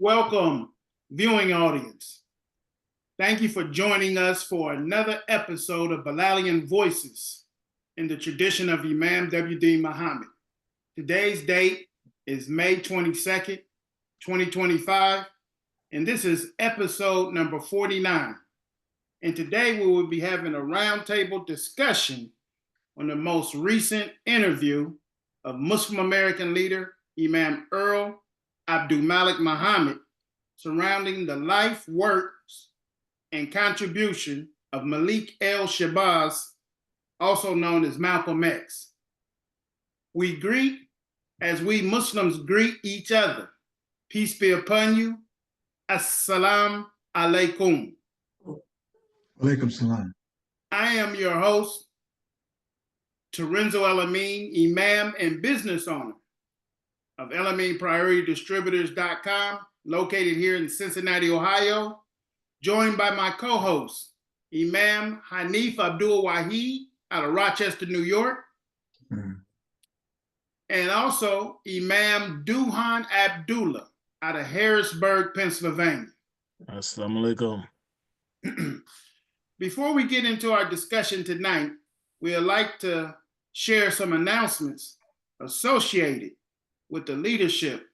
Welcome, viewing audience. Thank you for joining us for another episode of Bilalian Voices in the tradition of Imam Deen Mohammed. Today's date is May 22nd, 2025, and this is episode number 49. And today we will be having a roundtable discussion on the most recent interview of Muslim American leader Imam Earl Abdulmalik Mohammed surrounding the life, works, and contribution of Malcolm Shabazz, also known as Malcolm X. We greet as we Muslims greet each other. Peace be upon you. Assalamu alaikum. Alaikum salam. I am your host, Terenzo El-Amin, Imam and business owner of El-Amin Priority Distributors.com, located here in Cincinnati, Ohio, joined by my co-host, Imam Hanif Abdul Wahid out of Rochester, New York, and also Imam Duhan Abdullah out of Harrisburg, Pennsylvania. Assalamu alaikum. Before we get into our discussion tonight, we would like to share some announcements associated with the leadership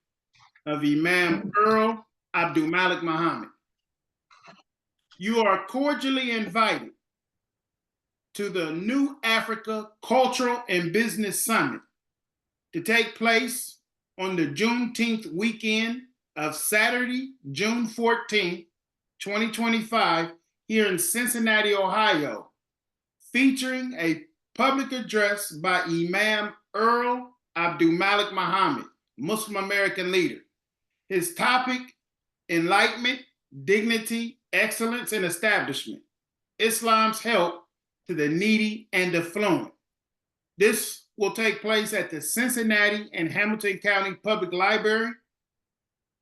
of Imam Earl Abdulmalik Mohammed. You are cordially invited to the New Africa Cultural and Business Summit to take place on the Juneteenth weekend of Saturday, June 14th, 2025, here in Cincinnati, Ohio, featuring a public address by Imam Earl Abdulmalik Mohammed, Muslim American leader. His topic, enlightenment, dignity, excellence, and establishment, Islam's help to the needy and affluent. This will take place at the Cincinnati and Hamilton County Public Library.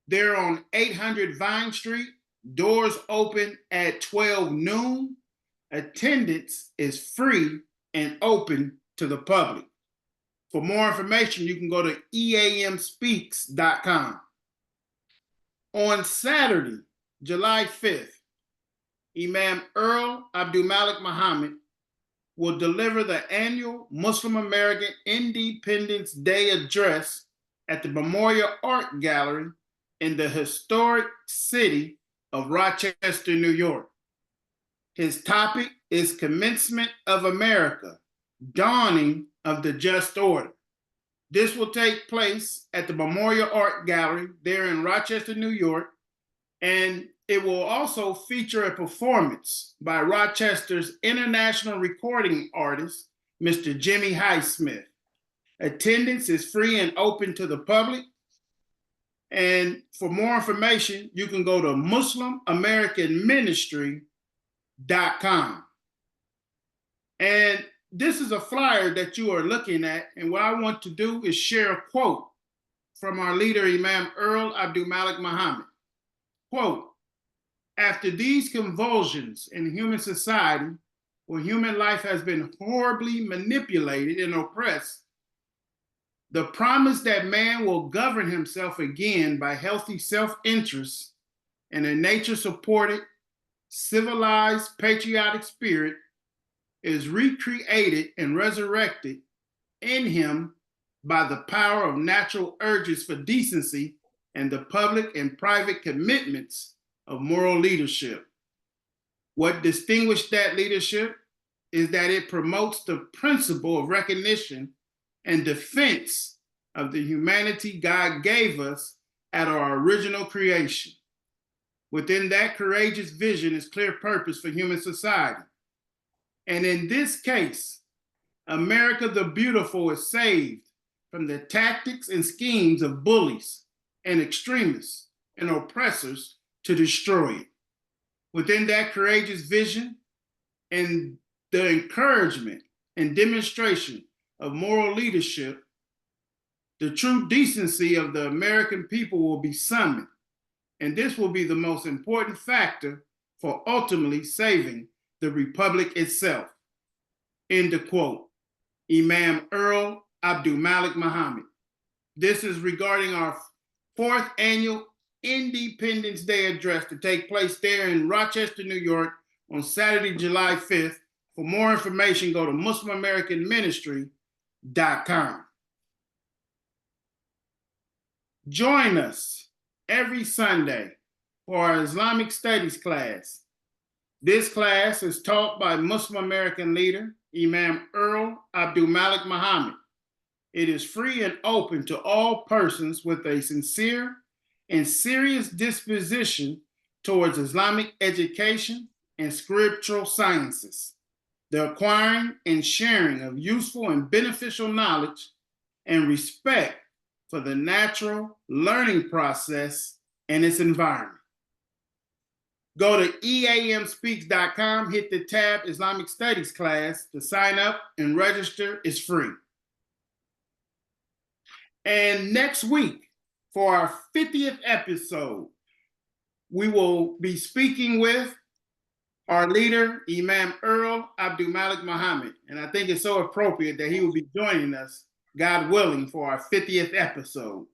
They're on 800 Vine Street. Doors open at 12 noon. Attendance is free and open to the public. For more information, you can go to eamspeaks.com. On Saturday, July 5th, Imam Earl Abdulmalik Mohammed will deliver the annual Muslim American Independence Day address at the Memorial Art Gallery in the historic city of Rochester, New York. His topic is Commencement of America, Dawning of the Just Order. This will take place at the Memorial Art Gallery there in Rochester, New York, and it will also feature a performance by Rochester's international recording artist, Mr. Jimmy Highsmith. Attendance is free and open to the public. And for more information, you can go to MuslimAmericanMinistry.com. And this is a flyer that you are looking at, and what I want to do is share a quote from our leader, Imam Earl Abdulmalik Mohammed. Quote, after these convulsions in human society, where human life has been horribly manipulated and oppressed, the promise that man will govern himself again by healthy self-interest and a nature-supported, civilized, patriotic spirit is recreated and resurrected in him by the power of natural urges for decency and the public and private commitments of moral leadership. What distinguished that leadership is that it promotes the principle of recognition and defense of the humanity God gave us at our original creation. Within that courageous vision is clear purpose for human society. And in this case, America the Beautiful is saved from the tactics and schemes of bullies and extremists and oppressors to destroy it. Within that courageous vision and the encouragement and demonstration of moral leadership, the true decency of the American people will be summoned, and this will be the most important factor for ultimately saving the Republic itself. End of quote. Imam Earl Abdulmalik Mohammed. This is regarding our 4th annual Independence Day address to take place there in Rochester, New York on Saturday, July 5th. For more information, go to MuslimAmericanMinistry.com. Join us every Sunday for our Islamic Studies class. This class is taught by Muslim American leader, Imam Earl Abdulmalik Mohammed. It is free and open to all persons with a sincere and serious disposition towards Islamic education and scriptural sciences, the acquiring and sharing of useful and beneficial knowledge, and respect for the natural learning process and its environment. Go to eamspeaks.com, hit the tab Islamic Studies class to sign up and register. It's free. And next week, for our 50th episode, we will be speaking with our leader, Imam Earl Abdulmalik Mohammed. And I think it's so appropriate that he will be joining us, God willing, for our 50th episode.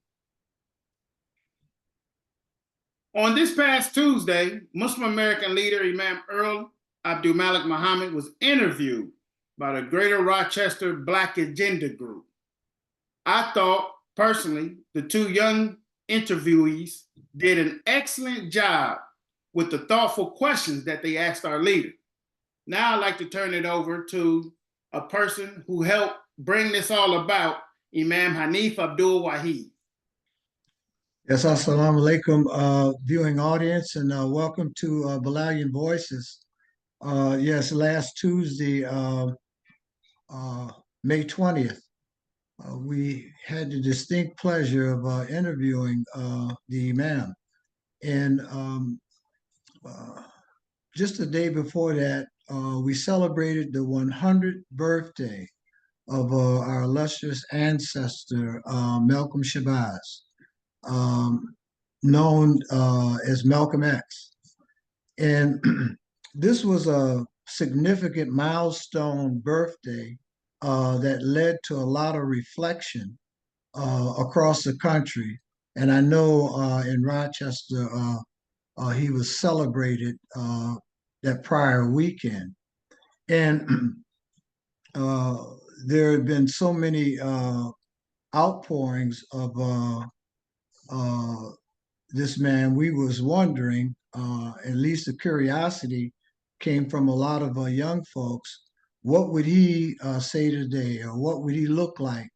On this past Tuesday, Muslim American leader Imam Earl Abdulmalik Mohammed was interviewed by the Greater Rochester Black Agenda Group. I thought, personally, the two young interviewees did an excellent job with the thoughtful questions that they asked our leader. Now I'd like to turn it over to a person who helped bring this all about, Imam Hanif Abdul Wahid. Yes, assalamu alaikum, viewing audience, and welcome to Bilalian Voices. Yes, last Tuesday, May 20th, we had the distinct pleasure of interviewing the Imam. And just the day before that, we celebrated the 100th birthday of our illustrious ancestor, Malcolm Shabazz, known as Malcolm X. And this was a significant milestone birthday that led to a lot of reflection across the country. And I know in Rochester, he was celebrated that prior weekend. And there have been so many outpourings of this man. We was wondering, at least the curiosity came from a lot of young folks, what would he say today, or what would he look like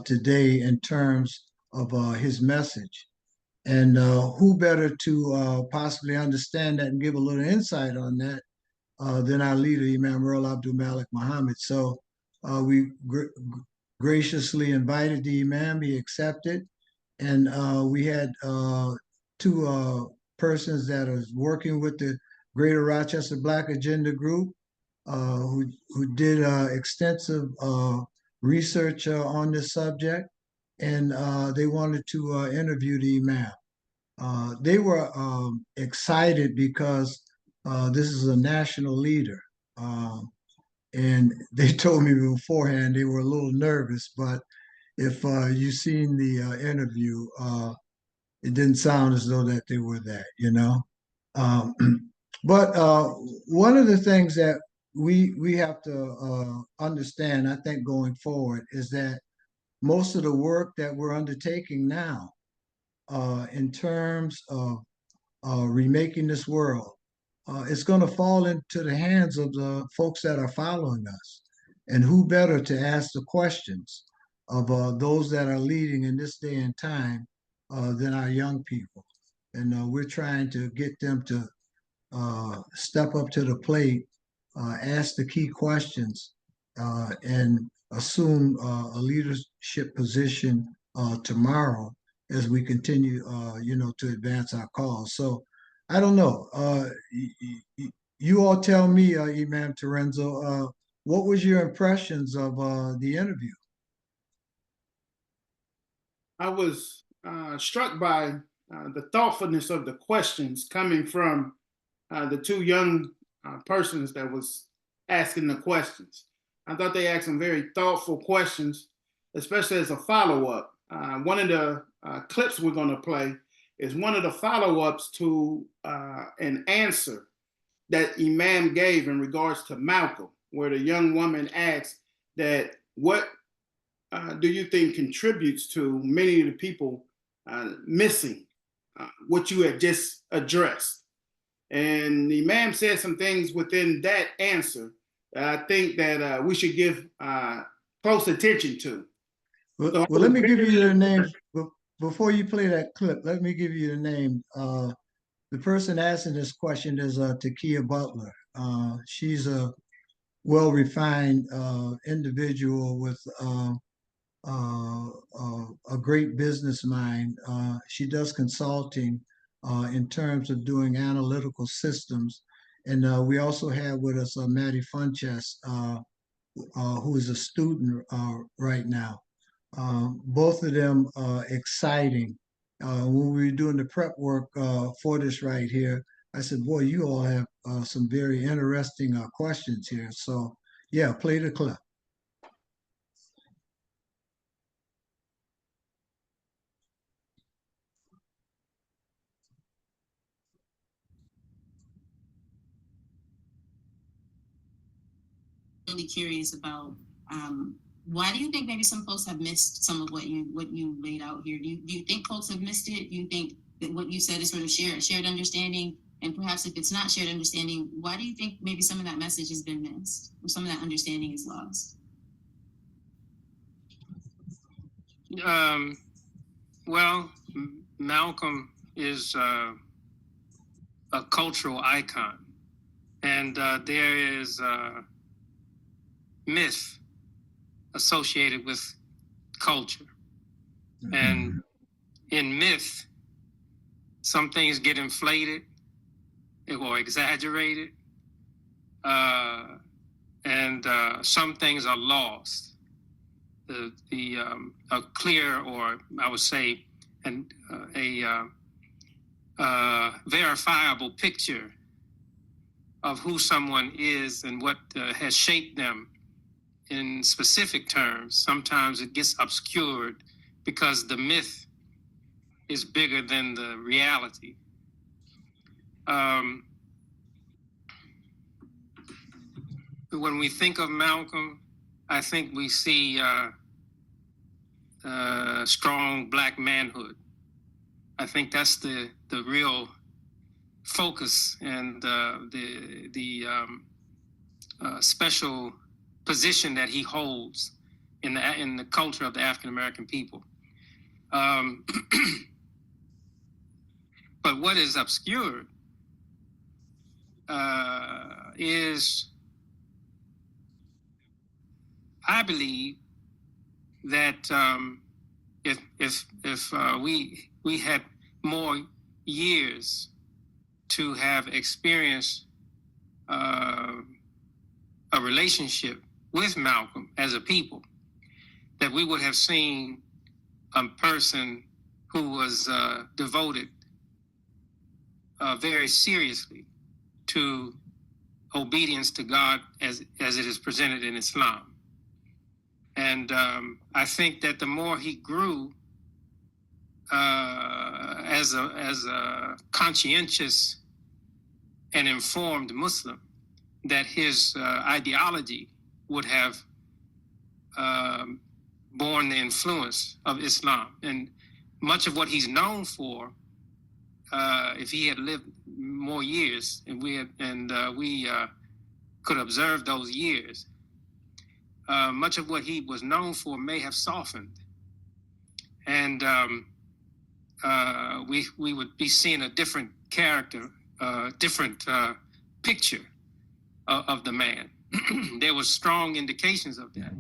today in terms of his message? And who better to possibly understand that and give a little insight on that than our leader, Imam Earl Abdulmalik Mohammed. So we graciously invited the Imam, he accepted, and we had two persons that are working with the Greater Rochester Black Agenda Group who did extensive research on this subject, and they wanted to interview the Imam. They were excited because this is a national leader. And they told me beforehand they were a little nervous, but if you seen the interview, it didn't sound as though that they were that, you know. But one of the things that we have to understand, I think, going forward, is that most of the work that we're undertaking now in terms of remaking this world, it's going to fall into the hands of the folks that are following us. And who better to ask the questions of those that are leading in this day and time than our young people. And we're trying to get them to step up to the plate, ask the key questions, and assume a leadership position tomorrow as we continue, to advance our cause. So I don't know. You all tell me, Imam Terenzo, what was your impressions of the interview? I was struck by the thoughtfulness of the questions coming from the two young persons that was asking the questions. I thought they asked some very thoughtful questions, especially as a follow-up. One of the clips we're going to play is one of the follow-ups to an answer that Imam gave in regards to Malcolm, where the young woman asked that, what do you think contributes to many of the people missing what you had just addressed? And Imam said some things within that answer that I think that we should give close attention to. Well, let me give you the name. Before you play that clip, let me give you the name. The person asking this question is Takia Butler. She's a well-refined individual with a great business mind. She does consulting in terms of doing analytical systems. And we also have with us Maddie Funches, who is a student right now. Both of them exciting. When we were doing the prep work for this right here, I said, boy, you all have some very interesting questions here. So yeah, play the clip. Really curious about why do you think maybe some folks have missed some of what you laid out here? Do you think folks have missed it? Do you think that what you said is sort of shared understanding? And perhaps if it's not shared understanding, why do you think maybe some of that message has been missed or some of that understanding is lost? Well, Malcolm is a cultural icon, and there is myth associated with culture. Mm-hmm. And in myth, some things get inflated or exaggerated, and some things are lost. A clear, or I would say, a verifiable picture of who someone is and what has shaped them in specific terms. Sometimes it gets obscured because the myth is bigger than the reality. When we think of Malcolm, I think we see strong Black manhood. I think that's the real focus and the special position that he holds in the culture of the African American people. But what is obscured is, I believe, that if we had more years to have experienced a relationship with Malcolm as a people, that we would have seen a person who was devoted very seriously to obedience to God as it is presented in Islam. And I think that the more he grew as a conscientious and informed Muslim, that his ideology would have borne the influence of Islam. And much of what he's known for, if he had lived more years, and we could observe those years, much of what he was known for may have softened, and we would be seeing a different character, different picture of the man. There was strong indications of that.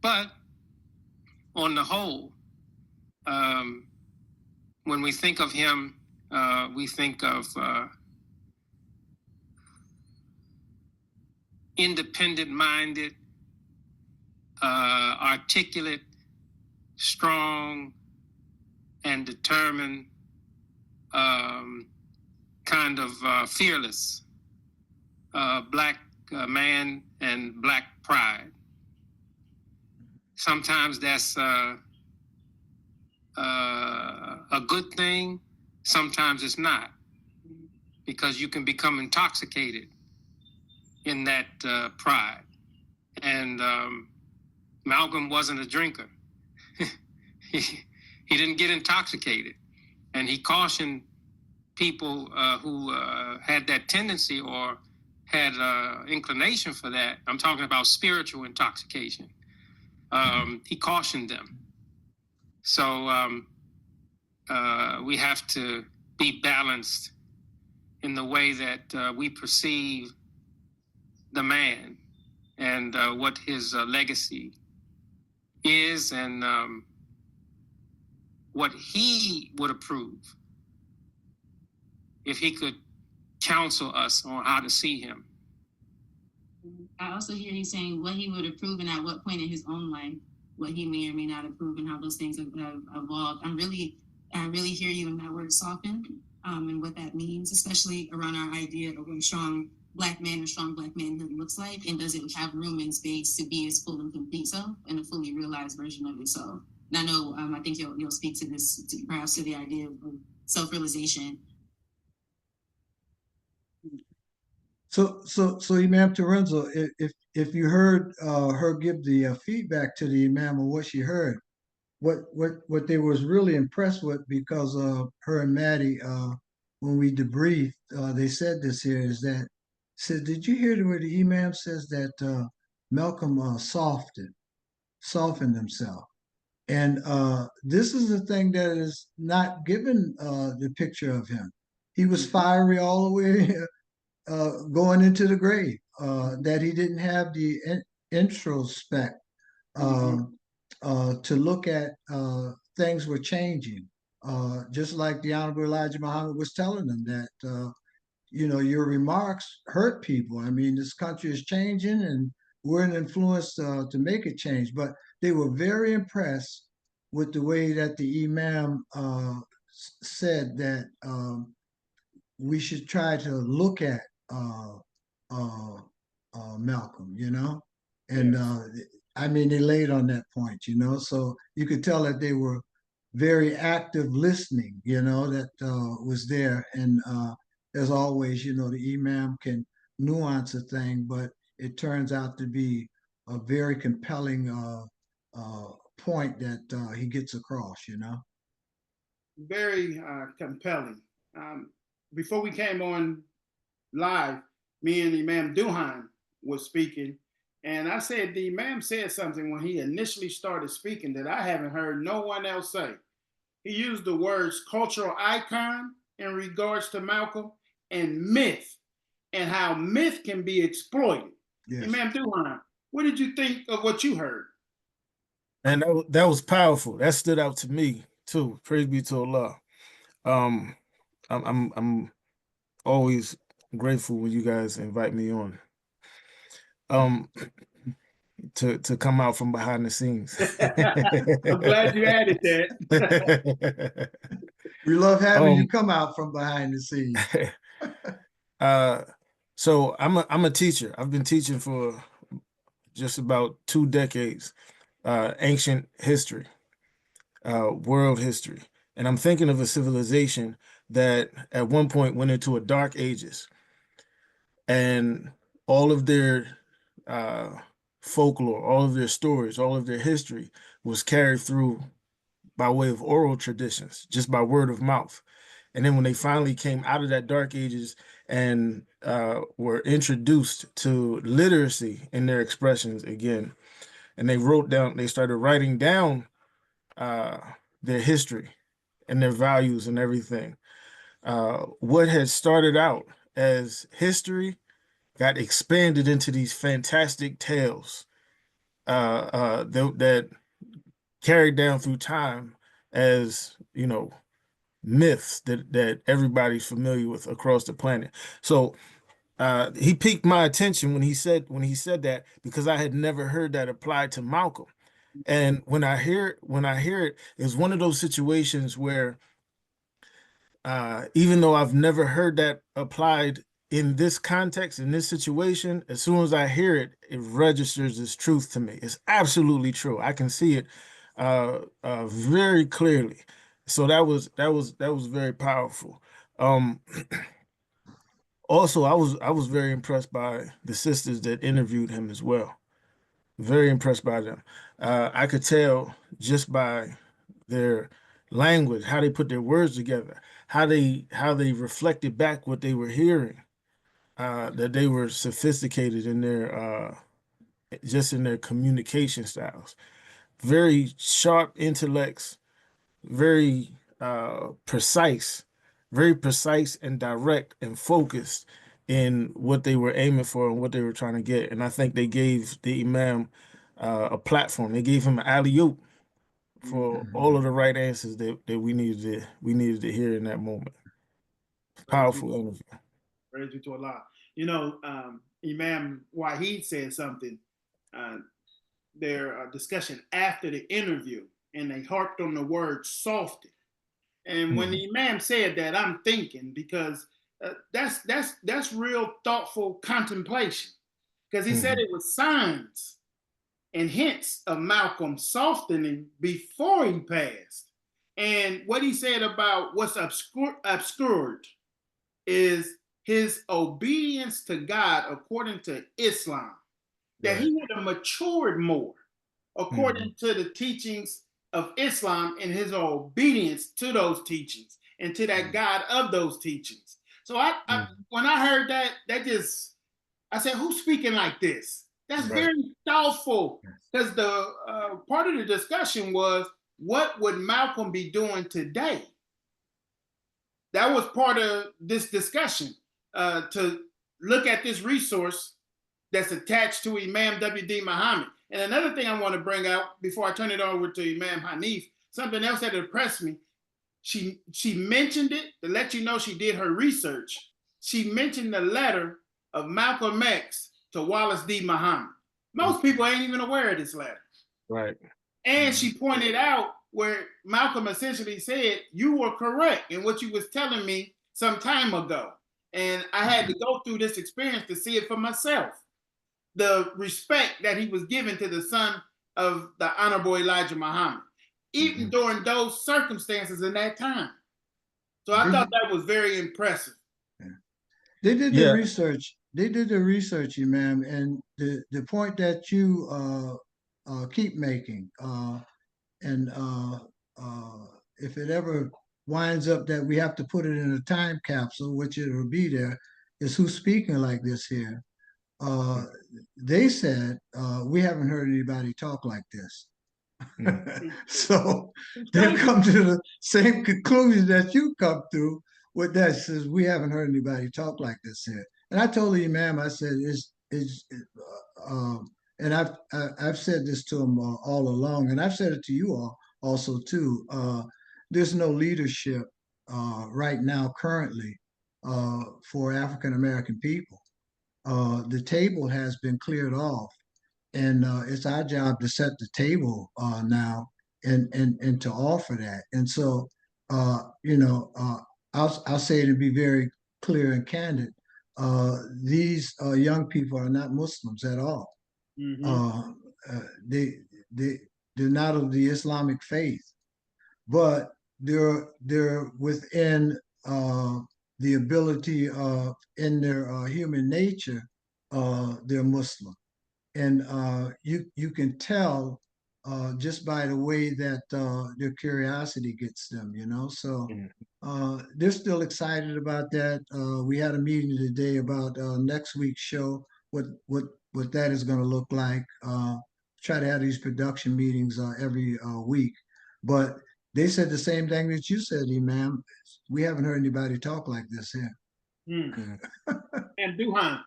But on the whole, when we think of him, we think of independent-minded, articulate, strong, and determined, kind of fearless Black man and Black pride. Sometimes that's a good thing, sometimes it's not, because you can become intoxicated in that pride. And Malcolm wasn't a drinker. he didn't get intoxicated. And he cautioned people who had that tendency or had inclination for that. I'm talking about spiritual intoxication. He cautioned them. So we have to be balanced in the way that we perceive the man and what his legacy is, and what he would approve if he could counsel us on how to see him. I also hear you saying what he would approve and at what point in his own life, what he may or may not approve, and how those things have evolved. I really hear you in that word soften, and what that means, especially around our idea of what a strong Black man or strong Black manhood looks like, and does it have room and space to be its full and complete self and a fully realized version of itself. And I know, I think you'll speak to this, perhaps to the idea of self-realization. So Imam Terenzo, if you heard her give the feedback to the Imam of what she heard, what they was really impressed with, because her and Maddie, when we debriefed, they said this here, is that, said, did you hear where the Imam says that Malcolm softened himself? And this is the thing that is not given the picture of him. He was fiery all the way going into the grave, that he didn't have the introspect to look at things were changing. Just like the Honorable Elijah Muhammad was telling them that, your remarks hurt people. I mean, this country is changing and we're an influence to make it change. But they were very impressed with the way that the Imam said that we should try to look at Malcolm, and I mean, they laid on that point, so you could tell that they were very active listening, that was there. And as always, the Imam can nuance a thing, but it turns out to be a very compelling point that he gets across, Very compelling. Before we came on live, me and Imam Duhan was speaking, and I said the Imam said something when he initially started speaking that I haven't heard no one else say. He used the words cultural icon in regards to Malcolm, and myth, and how myth can be exploited. Yes. Imam Duhan, what did you think of what you heard? And that was powerful. That stood out to me too. Praise be to Allah. I'm always grateful when you guys invite me on. To come out from behind the scenes. I'm glad you added that. We love having you come out from behind the scenes. So I'm a teacher. I've been teaching for just about 2 decades, ancient history, world history. And I'm thinking of a civilization that at one point went into a dark ages, and all of their folklore, all of their stories, all of their history was carried through by way of oral traditions, just by word of mouth. And then when they finally came out of that dark ages and were introduced to literacy in their expressions again, and they started writing down their history and their values and everything. What had started out as history got expanded into these fantastic tales that carried down through time as, myths that everybody's familiar with across the planet. So he piqued my attention when he said that, because I had never heard that applied to Malcolm. And when I hear it, it's one of those situations where even though I've never heard that applied in this context, in this situation, as soon as I hear it, it registers as truth to me. It's absolutely true. I can see it very clearly So that was very powerful. Also, I was very impressed by the sisters that interviewed him as well. Very impressed by them. I could tell just by their language, how they put their words together, how they reflected back what they were hearing, that they were sophisticated in their just in their communication styles. Very sharp intellects, very very precise and direct and focused in what they were aiming for and what they were trying to get. And I think they gave the Imam a platform. They gave him an alley-oop for all of the right answers that we needed to hear in that moment. Powerful interview. Praise you to Allah. You know, Imam Wahid said something, their discussion after the interview, and they harped on the word softy. And when the Imam said that, I'm thinking, because that's real thoughtful contemplation. Because he said it was signs and hints of Malcolm softening before he passed. And what he said about what's obscured is his obedience to God according to Islam, that he would have matured more according to the teachings of Islam and his obedience to those teachings and to that God of those teachings. So I when I heard that, I said, who's speaking like this? That's very thoughtful, because the part of the discussion was, what would Malcolm be doing today? That was part of this discussion, to look at this resource that's attached to Imam W.D. Muhammad. And another thing I want to bring out before I turn it over to Imam Hanif, something else that impressed me. She mentioned it to let you know she did her research. She mentioned the letter of Malcolm X to Wallace D. Muhammad. Most people ain't even aware of this letter. Right. And she pointed out where Malcolm essentially said, you were correct in what you was telling me some time ago. And I had to go through this experience to see it for myself. The respect that he was given to the son of the Honorable Elijah Muhammad, even during those circumstances in that time. So I thought that was very impressive. They did the research. They did the research, Imam, and the point that you keep making, and if it ever winds up that we have to put it in a time capsule, which it will be there, is who's speaking like this here. They said, we haven't heard anybody talk like this. So they've come to the same conclusion that you come to with that. Says, we haven't heard anybody talk like this here. And I told the Imam, I said, and I've said this to him all along, and I've said it to you all also too. There's no leadership right now currently for African American people. The table has been cleared off, and it's our job to set the table now and to offer that. And so, I'll say it and be very clear and candid. These young people are not Muslims at all. They're not of the Islamic faith, but they're within the ability of, in their human nature, they're Muslim. And you can tell just by the way that their curiosity gets them, So they're still excited about that. We had a meeting today about next week's show, what that is going to look like. Try to have these production meetings every week. But they said the same thing that you said, Imam. We haven't heard anybody talk like this here. And Duhan,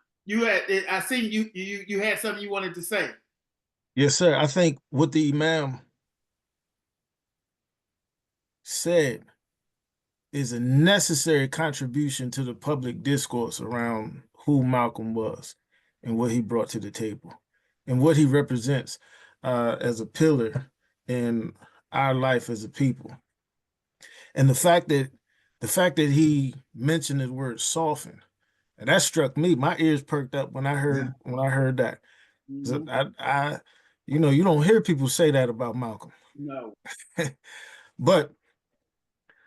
I seen you had something you wanted to say. Yes, sir. I think what the Imam said is a necessary contribution to the public discourse around who Malcolm was and what he brought to the table and what he represents as a pillar in our life as a people. And the fact that he mentioned the word soften, and that struck me. My ears perked up when I heard that. So you don't hear people say that about Malcolm. No. But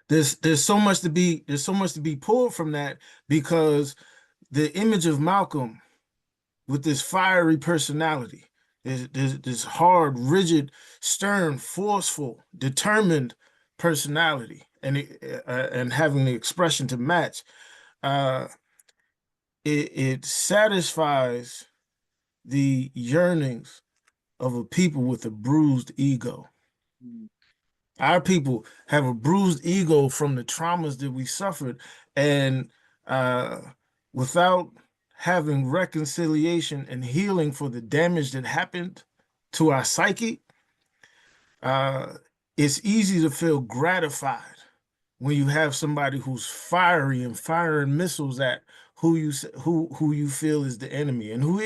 there's so much to be pulled from that, because the image of Malcolm with this fiery personality, this hard, rigid, stern, forceful, determined personality, and having the expression to match, uh, it satisfies the yearnings of a people with a bruised ego. Our people have a bruised ego from the traumas that we suffered, and without having reconciliation and healing for the damage that happened to our psyche, it's easy to feel gratified when you have somebody who's fiery and firing missiles at who you feel is the enemy, and who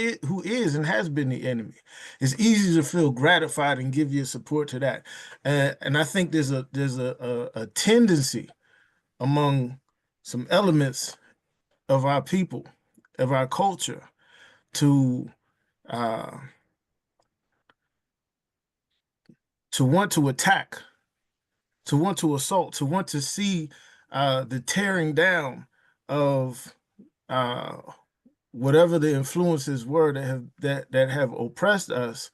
is and has been the enemy. It's easy to feel gratified and give your support to that. And I think there's a tendency among some elements of our people, of our culture, to want to attack, to want to assault, to want to see the tearing down of whatever the influences were that have oppressed us.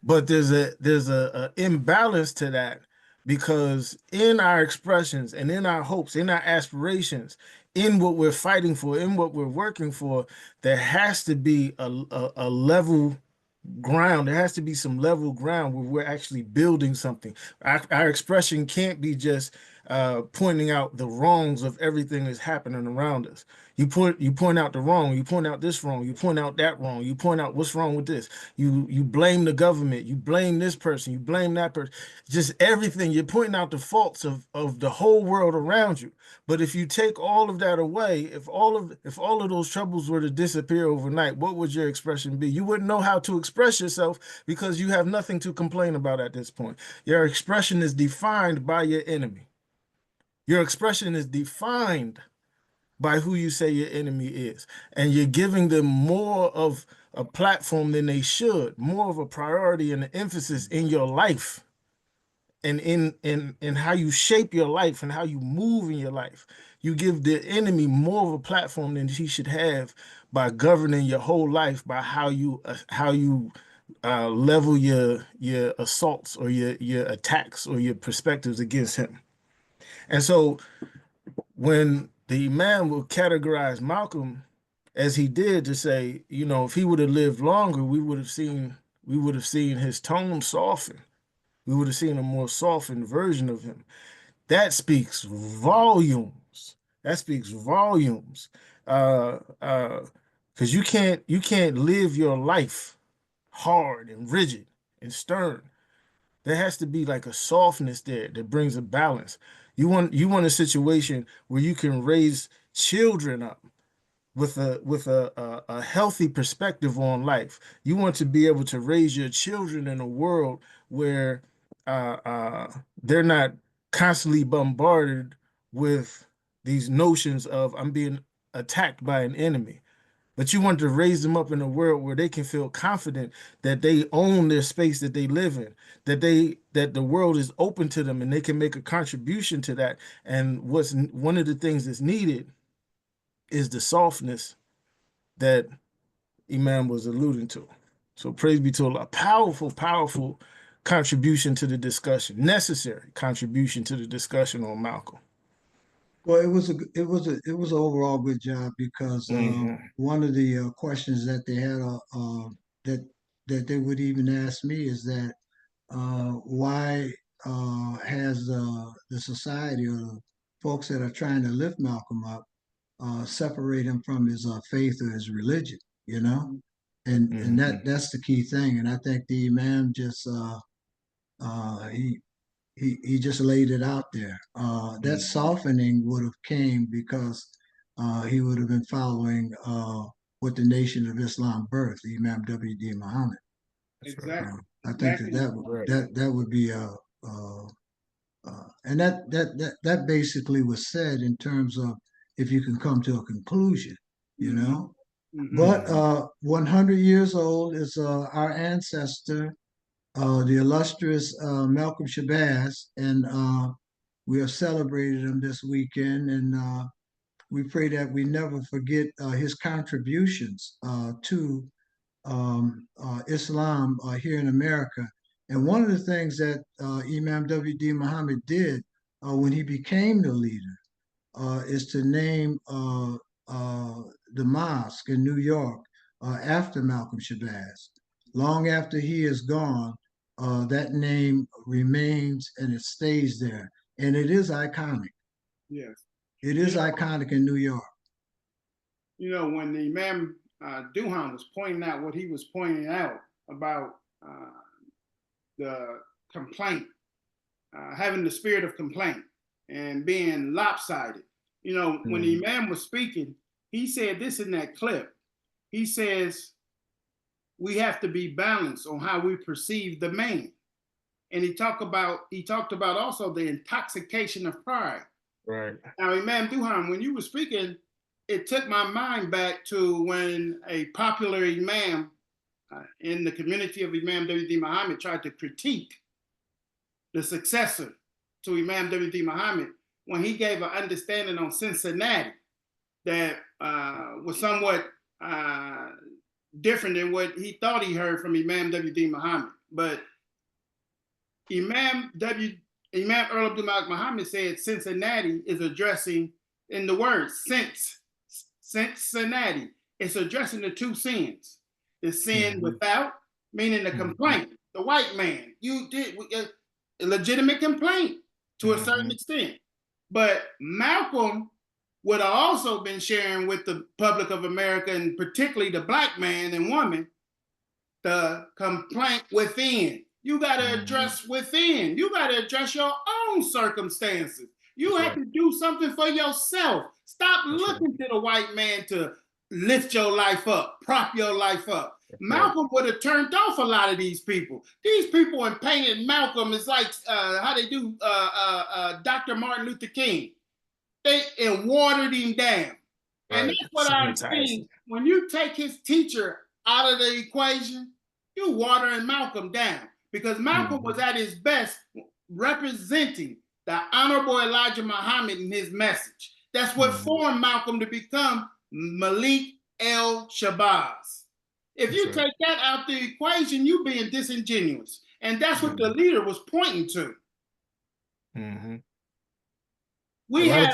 But there's a imbalance to that, because in our expressions and in our hopes, in our aspirations, in what we're fighting for, in what we're working for, there has to be a level ground. There has to be some level ground where we're actually building something. Our expression can't be just pointing out the wrongs of everything that's happening around us. You point out the wrong, you point out this wrong, you point out that wrong, you point out what's wrong with this. You blame the government, you blame this person, you blame that person, just everything. You're pointing out the faults of the whole world around you. But if you take all of that away, if all of those troubles were to disappear overnight, what would your expression be? You wouldn't know how to express yourself, because you have nothing to complain about at this point. Your expression is defined by your enemy. Your expression is defined by who you say your enemy is. And you're giving them more of a platform than they should, more of a priority and an emphasis in your life, and in how you shape your life and how you move in your life. You give the enemy more of a platform than he should have, by governing your whole life by how you level your assaults or your attacks or your perspectives against him. And so when the Imam will categorize Malcolm as he did, to say, if he would have lived longer, we would have seen his tone soften. We would have seen a more softened version of him. That speaks volumes. That speaks volumes. Because you can't live your life hard and rigid and stern. There has to be like a softness there that brings a balance. You want a situation where you can raise children up with a healthy perspective on life. You want to be able to raise your children in a world where they're not constantly bombarded with these notions of, I'm being attacked by an enemy. But you want to raise them up in a world where they can feel confident that they own their space that they live in, that the world is open to them and they can make a contribution to that. And one of the things that's needed is the softness that Imam was alluding to. So praise be to Allah. Powerful, powerful contribution to the discussion, necessary contribution to the discussion on Malcolm. Well, it was an overall good job, because one of the questions that they had that they would even ask me is that why has the society, or the folks that are trying to lift Malcolm up, separate him from his faith or his religion, and that's the key thing. And I think the Imam just he just laid it out there. That softening would have came because he would have been following what the Nation of Islam birthed, Imam W.D. Muhammad. Exactly. I think that would be and that basically was said in terms of, if you can come to a conclusion, But 100 years old is our ancestor, the illustrious Malcolm Shabazz, and We have celebrated him this weekend, and we pray that we never forget his contributions to Islam here in America. And one of the things that Imam W.D. Muhammad did when he became the leader is to name the mosque in New York after Malcolm Shabazz. Long after he is gone, that name remains and it stays there. And it is iconic. Yes. It is iconic in New York. You know, when the Imam Duhan was pointing out what he was pointing out about the complaint, having the spirit of complaint and being lopsided. You know, when the Imam was speaking, he said this in that clip. He says, we have to be balanced on how we perceive the man. And he talked about also the intoxication of pride. Right. Now, Imam Duhan, when you were speaking, it took my mind back to when a popular imam in the community of Imam W.D. Muhammad tried to critique the successor to Imam W.D. Muhammad when he gave an understanding on Cincinnati that was somewhat different than what he thought he heard from Imam W.D. Muhammad. But Imam Earl Abdulmalik Mohammed said Cincinnati is addressing, in the word Cincinnati, it's addressing the two sins. The sin without, meaning the complaint, the white man. You did a legitimate complaint to a certain extent. But Malcolm would have also been sharing with the public of America, and particularly the black man and woman, the complaint within. You got to address within. You got to address your own circumstances. You have to do something for yourself. Stop looking to the white man to lift your life up, prop your life up. Malcolm would have turned off a lot of these people. These people in painted Malcolm is like how they do Dr. Martin Luther King. They watered him down. And that's what I'm saying. When you take his teacher out of the equation, you watering Malcolm down. Because Malcolm was at his best representing the Honorable Elijah Muhammad in his message. That's what formed Malcolm to become Malik El Shabazz. If you take that out the equation, you being disingenuous. And that's what the leader was pointing to. We have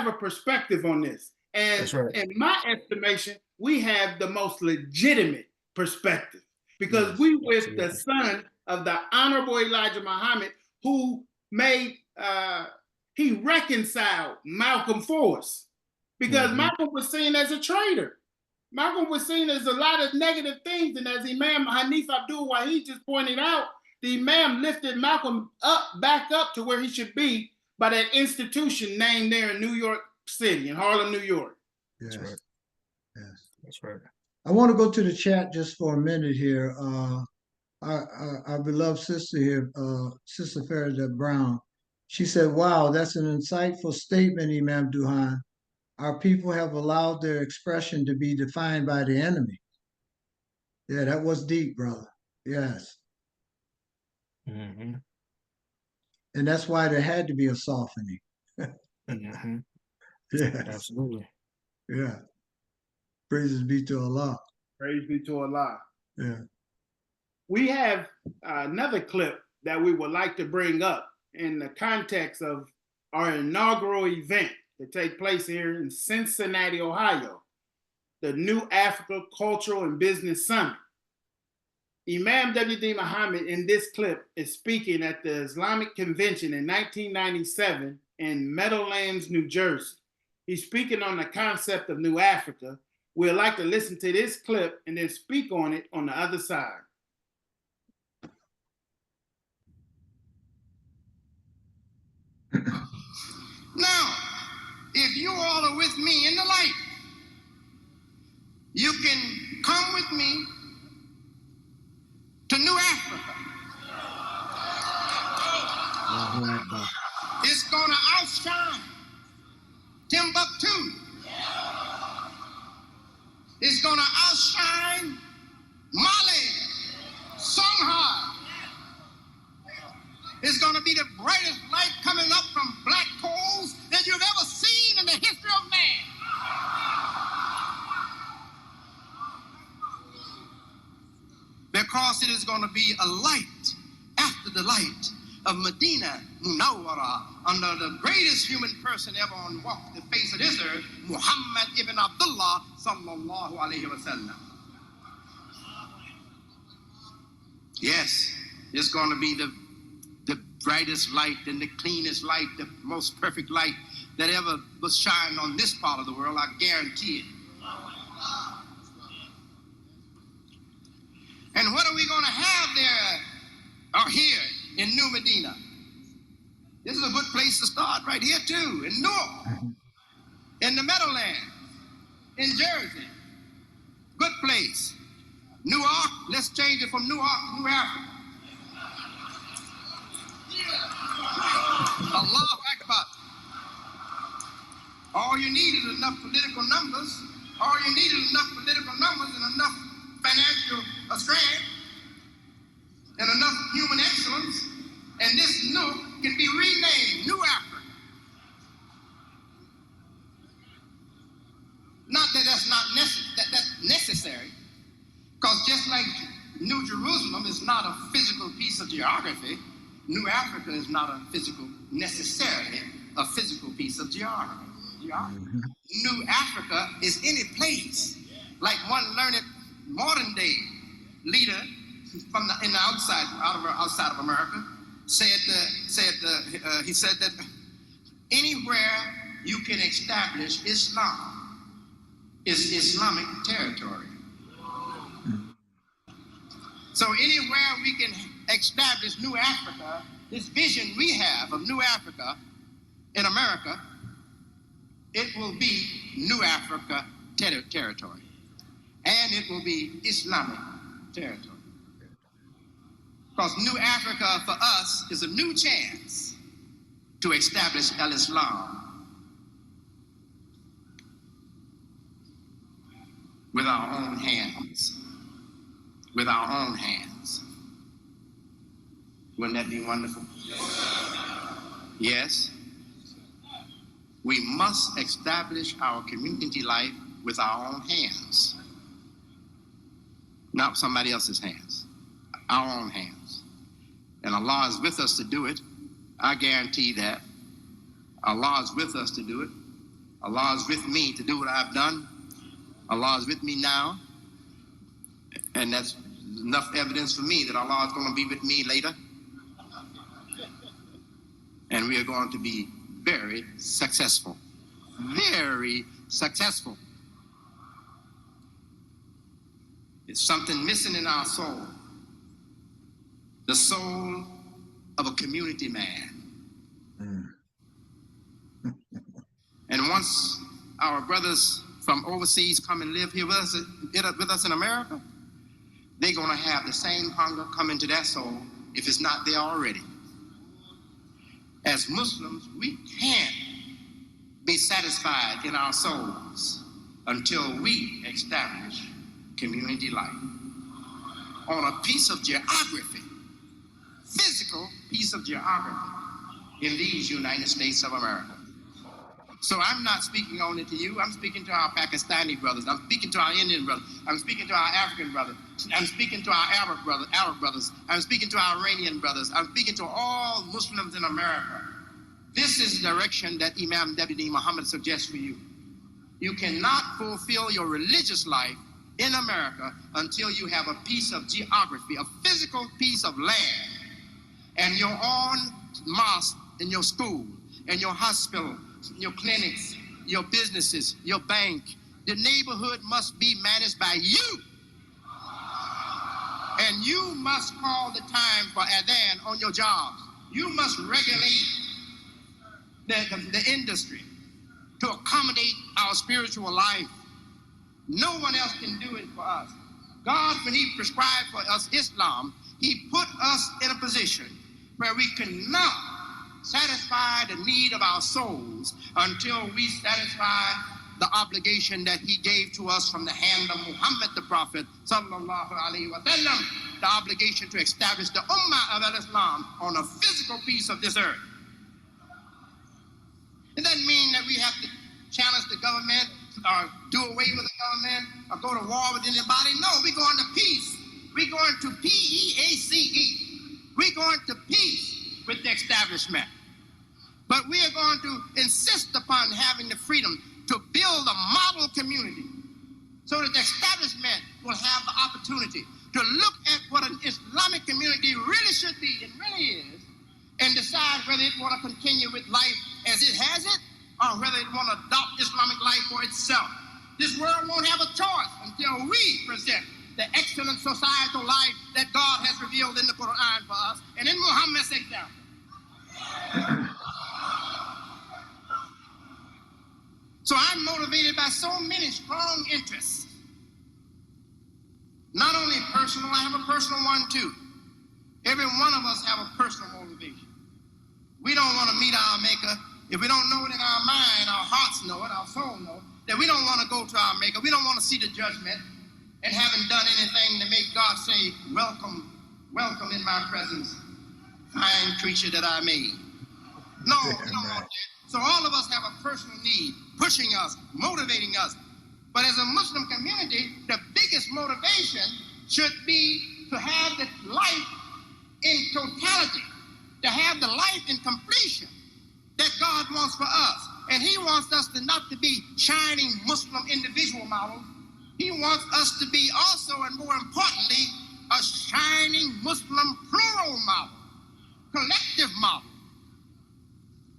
a perspective on this. And in my estimation, we have the most legitimate perspective. Because we with the son of the Honorable Elijah Muhammad, who made, he reconciled Malcolm for us. Because Malcolm was seen as a traitor. Malcolm was seen as a lot of negative things. And as Imam Hanif Abdul Wahid just pointed out, the Imam lifted Malcolm back up to where he should be by that institution named there in New York City, in Harlem, New York. Yes. That's right. Yes. That's right. I want to go to the chat just for a minute here. Our beloved sister here, Sister Farida Brown, she said, wow, that's an insightful statement, Imam Duhan. Our people have allowed their expression to be defined by the enemy. Yeah, that was deep, brother. Yes. And that's why there had to be a softening. Yeah. Absolutely. Yeah. Praises be to Allah. Praise be to Allah. Yeah. We have another clip that we would like to bring up in the context of our inaugural event that take place here in Cincinnati, Ohio, the New Africa Cultural and Business Summit. Imam W.D. Muhammad in this clip is speaking at the Islamic Convention in 1997 in Meadowlands, New Jersey. He's speaking on the concept of New Africa. We'd like to listen to this clip and then speak on it on the other side. Now, if you all are with me in the light, you can come with me to New Africa. It's going to outshine Timbuktu. It's going to outshine Mali, Songhai. is going to be the brightest light coming up from black coals that you've ever seen in the history of man. Because it is going to be a light after the light of Medina Munawwara, under the greatest human person ever on the face of this earth, Muhammad ibn Abdullah sallallahu alayhi wa sallam. Yes, it's going to be the brightest light and the cleanest light, the most perfect light that ever was shined on this part of the world, I guarantee it. And what are we going to have there or here in New Medina? This is a good place to start right here too, in Newark, in the Meadowlands, in Jersey. Good place. Newark, let's change it from Newark to New Africa. Allahu Akbar. All you need is enough political numbers. All you need is enough political numbers and enough financial strength and enough human excellence, and this Newark can be renamed New Africa. Not that that's necessary, because just like New Jerusalem is not a physical piece of geography, New Africa is not necessarily a physical piece of geography. New Africa is any place, like one learned modern day leader from outside of America he said that anywhere you can establish Islam is Islamic territory. So anywhere we can establish New Africa, this vision we have of New Africa in America, it will be New Africa territory. And it will be Islamic territory. Because New Africa for us is a new chance to establish Al-Islam with our own hands. With our own hands. Wouldn't that be wonderful? Yes. We must establish our community life with our own hands. Not somebody else's hands. Our own hands. And Allah is with us to do it. I guarantee that. Allah is with us to do it. Allah is with me to do what I've done. Allah is with me now. And that's enough evidence for me that Allah is going to be with me later. And we are going to be very successful. Very successful. It's something missing in our soul. The soul of a community man. And once our brothers from overseas come and live here with us in America, they're going to have the same hunger come into their soul if it's not there already. As Muslims, we can't be satisfied in our souls until we establish community life on a piece of geography, physical piece of geography in these United States of America. So I'm not speaking only to you, I'm speaking to our Pakistani brothers, I'm speaking to our Indian brothers, I'm speaking to our African brothers, I'm speaking to our Arab brothers, I'm speaking to our Iranian brothers, I'm speaking to all Muslims in America. This is the direction that Imam Deputy Muhammad suggests for you. You cannot fulfill your religious life in America until you have a piece of geography, a physical piece of land, and your own mosque and your school and your hospital, your clinics, your businesses, your bank. The neighborhood must be managed by you. And you must call the time for adhan on your jobs. You must regulate the industry to accommodate our spiritual life. No one else can do it for us. God, when he prescribed for us Islam, he put us in a position where we cannot satisfy the need of our souls until we satisfy the obligation that he gave to us from the hand of Muhammad the Prophet sallallahu alaihi wasallam. the obligation to establish the Ummah of Islam on a physical piece of this earth. It doesn't mean that we have to challenge the government or do away with the government or go to war with anybody. No, we're going to peace. We're going to P-E-A-C-E. We're going to peace with the establishment. But we are going to insist upon having the freedom to build a model community so that the establishment will have the opportunity to look at what an Islamic community really should be and really is, and decide whether it want to continue with life as it has it, or whether it want to adopt Islamic life for itself. This world won't have a choice until we present the excellent societal life that God has revealed in the Quran for us and in Muhammad's example. So I'm motivated by so many strong interests. Not only personal, I have a personal one too. Every one of us have a personal motivation. We don't want to meet our Maker. If we don't know it in our mind, our hearts know it, our soul know it, that we don't want to go to our Maker. We don't want to see the judgment and haven't done anything to make God say, welcome, welcome in my presence, fine creature that I made. No, we don't want that. So all of us have a personal need, pushing us, motivating us. But as a Muslim community, the biggest motivation should be to have the life in totality, to have the life in completion that God wants for us. And he wants us to not to be shining Muslim individual models. He wants us to be also, and more importantly, a shining Muslim plural model, collective model,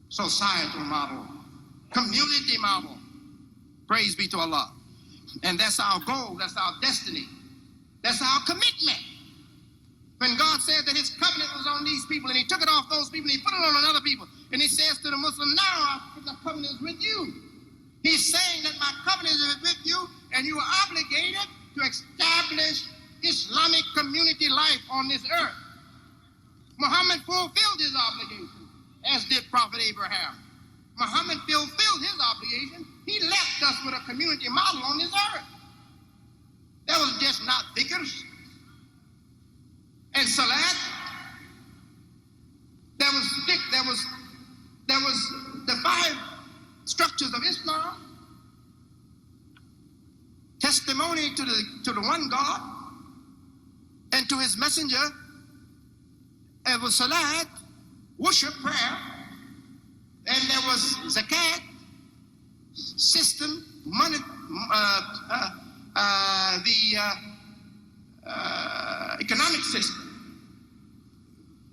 societal model, community model. Praise be to Allah. And that's our goal, that's our destiny, that's our commitment. When God said that his covenant was on these people and he took it off those people and he put it on other people, and he says to the Muslim, now the covenant is with you. He's saying that my covenant is with you and you are obligated to establish Islamic community life on this earth. Muhammad fulfilled his obligation, as did Prophet Abraham. Muhammad fulfilled his obligation. He left us with a community model on this earth. That was just not figures and salat. There was the 5 structures of Islam, testimony to the one God and to his messenger. There was salat, worship, prayer, and there was zakat, system, money, economic system.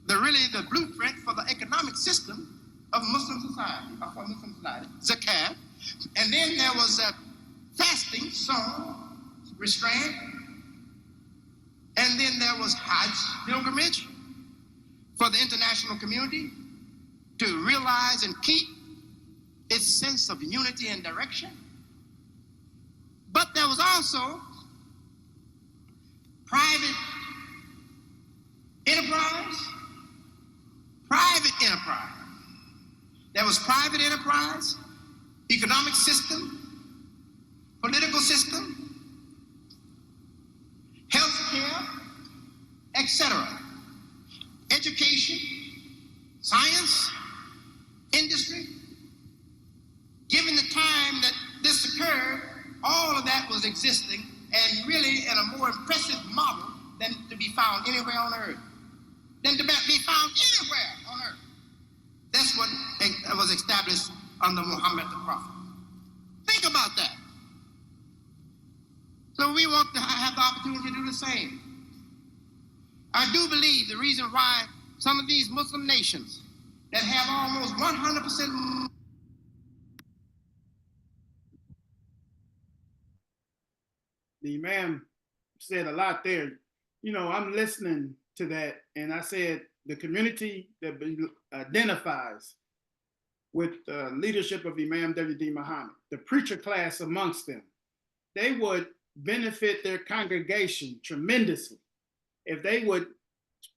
The blueprint for the economic system of Muslim society, zakat. And then there was fasting, song, restraint. And then there was Hajj, pilgrimage, for the international community to realize and keep its sense of unity and direction. But there was also private enterprise. There was private enterprise, economic system, political system, healthcare, etc. Education, science, industry. Given the time that this occurred, all of that was existing and really in a more impressive model than to be found anywhere on earth. That's what was established under Muhammad the Prophet. Think about that. So we want to have the opportunity to do the same. I do believe the reason why some of these Muslim nations that have almost 100% the Imam said a lot there. You know, I'm listening to that, and I said the community that identifies with the leadership of Imam W.D. Muhammad, the preacher class amongst them, they would benefit their congregation tremendously if they would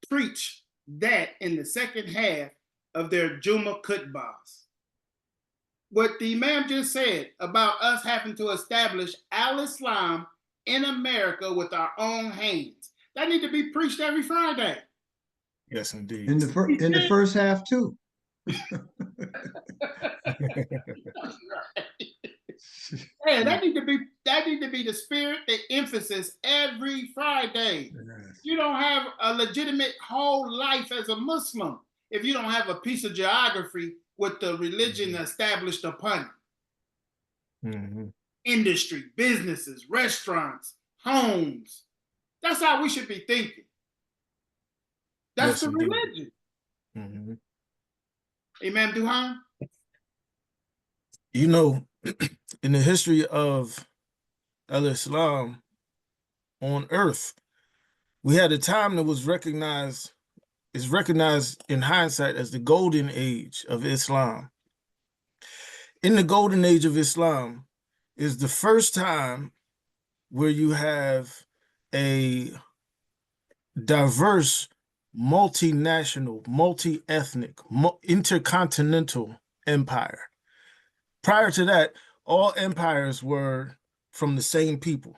preach that in the second half of their Juma khutbahs. What the Imam just said about us having to establish al-Islam in America with our own hands, That need to be preached every Friday. Yes, indeed. In the first half too. Yeah, that need to be the spirit, the emphasis every Friday. Yes. You don't have a legitimate whole life as a Muslim if you don't have a piece of geography with the religion established upon it. Mm-hmm. Industry, businesses, restaurants, homes. That's how we should be thinking. That's Yes, the indeed. religion. Mm-hmm. Imam Duhan? You know, in the history of Islam on earth, we had a time that was recognized in hindsight as the golden age of Islam. In the golden age of Islam is the first time where you have a diverse, multinational, multi-ethnic, intercontinental empire. Prior to that, all empires were from the same people,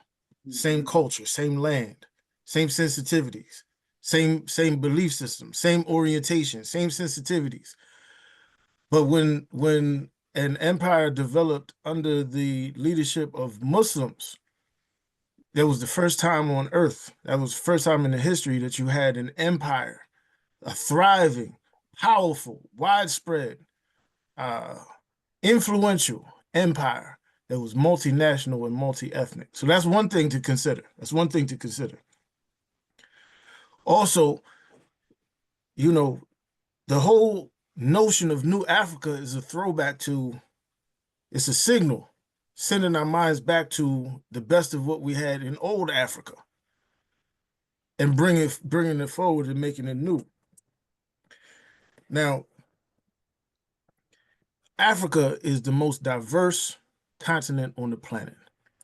same culture, same land, same sensitivities, same belief system, same orientation, same sensitivities. But when an empire developed under the leadership of Muslims, that was the first time on earth, that was the first time in the history that you had an empire, a thriving, powerful, widespread, influential empire that was multinational and multi-ethnic. So that's one thing to consider. That's one thing to consider. Also, you know, the whole notion of New Africa is a throwback to, it's a signal sending our minds back to the best of what we had in old Africa and bringing it forward and making it new. Now, Africa is the most diverse continent on the planet.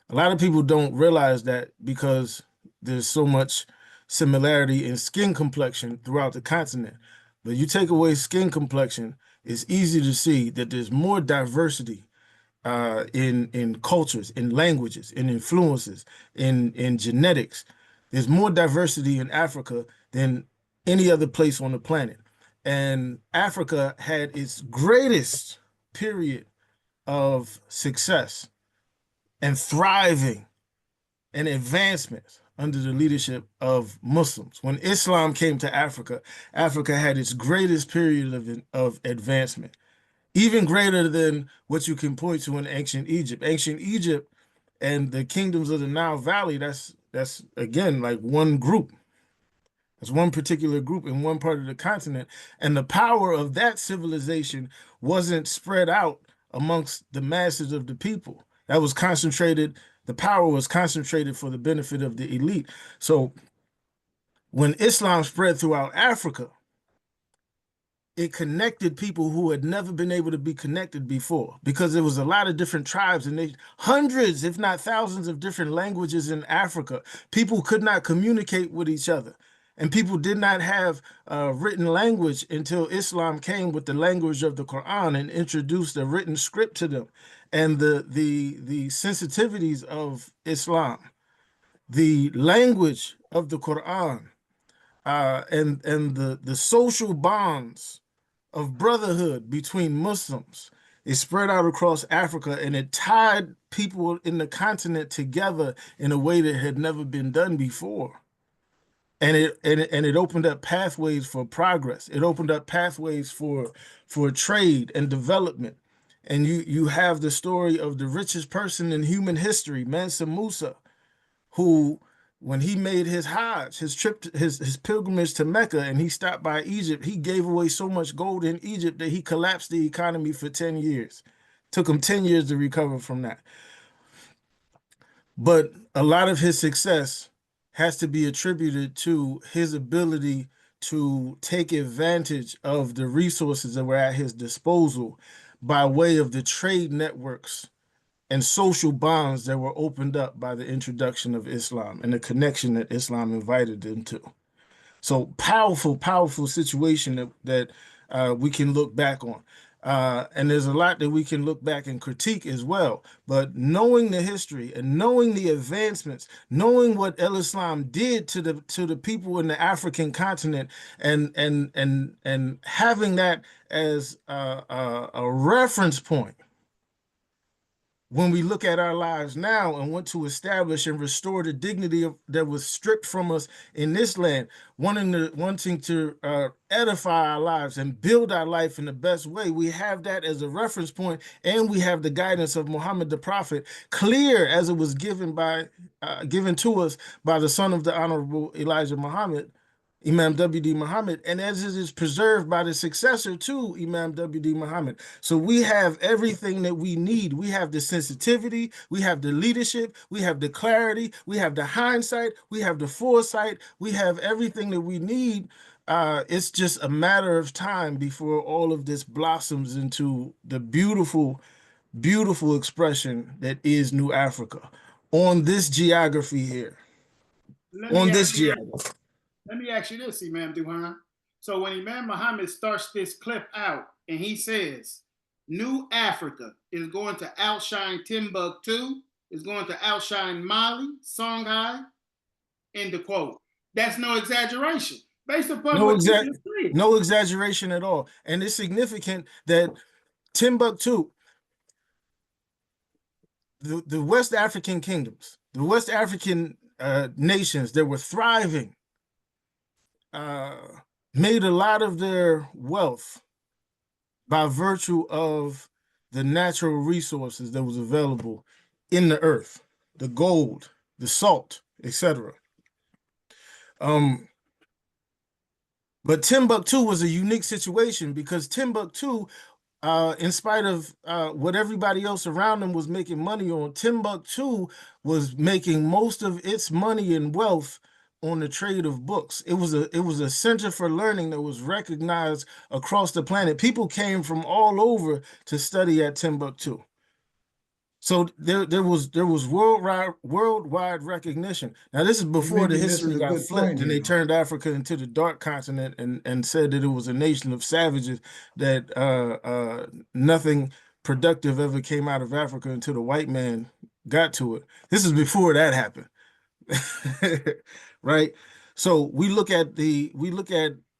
A lot of people don't realize that because there's so much similarity in skin complexion throughout the continent. But you take away skin complexion, it's easy to see that there's more diversity in cultures, in languages, in influences, in genetics. There's more diversity in Africa than any other place on the planet. And Africa had its greatest period of success and thriving and advancement under the leadership of Muslims. When Islam came to Africa, Africa had its greatest period of advancement, even greater than what you can point to in ancient Egypt. Ancient Egypt and the kingdoms of the Nile Valley, that's again like one group. It's one particular group in one part of the continent. And the power of that civilization wasn't spread out amongst the masses of the people. That was concentrated, the power was concentrated for the benefit of the elite. So when Islam spread throughout Africa, it connected people who had never been able to be connected before, because there was a lot of different tribes and hundreds, if not thousands, of different languages in Africa. People could not communicate with each other. And people did not have written language until Islam came with the language of the Quran and introduced a written script to them. And the sensitivities of Islam, the language of the Quran, and the social bonds of brotherhood between Muslims is spread out across Africa, and it tied people in the continent together in a way that had never been done before. And it opened up pathways for progress. It opened up pathways for trade and development. And you have the story of the richest person in human history, Mansa Musa, who, when he made his Hajj, his trip, his pilgrimage to Mecca, and he stopped by Egypt, he gave away so much gold in Egypt that he collapsed the economy for 10 years. Took him 10 years to recover from that. But a lot of his success has to be attributed to his ability to take advantage of the resources that were at his disposal by way of the trade networks and social bonds that were opened up by the introduction of Islam and the connection that Islam invited them to. So powerful, powerful situation that we can look back on. And there's a lot that we can look back and critique as well. But knowing the history and knowing the advancements, knowing what El Islam did to the people in the African continent, and having that as a reference point when we look at our lives now and want to establish and restore the dignity that was stripped from us in this land, wanting to edify our lives and build our life in the best way, we have that as a reference point, and we have the guidance of Muhammad the Prophet, clear as it was given to us by the son of the Honorable Elijah Muhammad, Imam W.D. Muhammad, and as it is preserved by the successor to Imam W.D. Muhammad. So we have everything that we need. We have the sensitivity, we have the leadership, we have the clarity, we have the hindsight, we have the foresight, we have everything that we need. It's just a matter of time before all of this blossoms into the beautiful, beautiful expression that is New Africa on this geography here. Let me ask you this, Imam Duhan. So when Imam Muhammad starts this clip out and he says, New Africa is going to outshine Timbuktu, is going to outshine Mali, Songhai, end the quote. That's no exaggeration. Based upon what you just said. No exaggeration at all. And it's significant that Timbuktu, the West African kingdoms, the West African nations that were thriving, made a lot of their wealth by virtue of the natural resources that was available in the earth, the gold, the salt, etc. But Timbuktu was a unique situation because Timbuktu, in spite of what everybody else around them was making money on, Timbuktu was making most of its money and wealth on the trade of books. It was a center for learning that was recognized across the planet. People came from all over to study at Timbuktu. So there was worldwide recognition. Now this is before the history got flipped and they turned Africa into the dark continent and said that it was a nation of savages, that nothing productive ever came out of Africa until the white man got to it. This is before that happened. Right? So we look at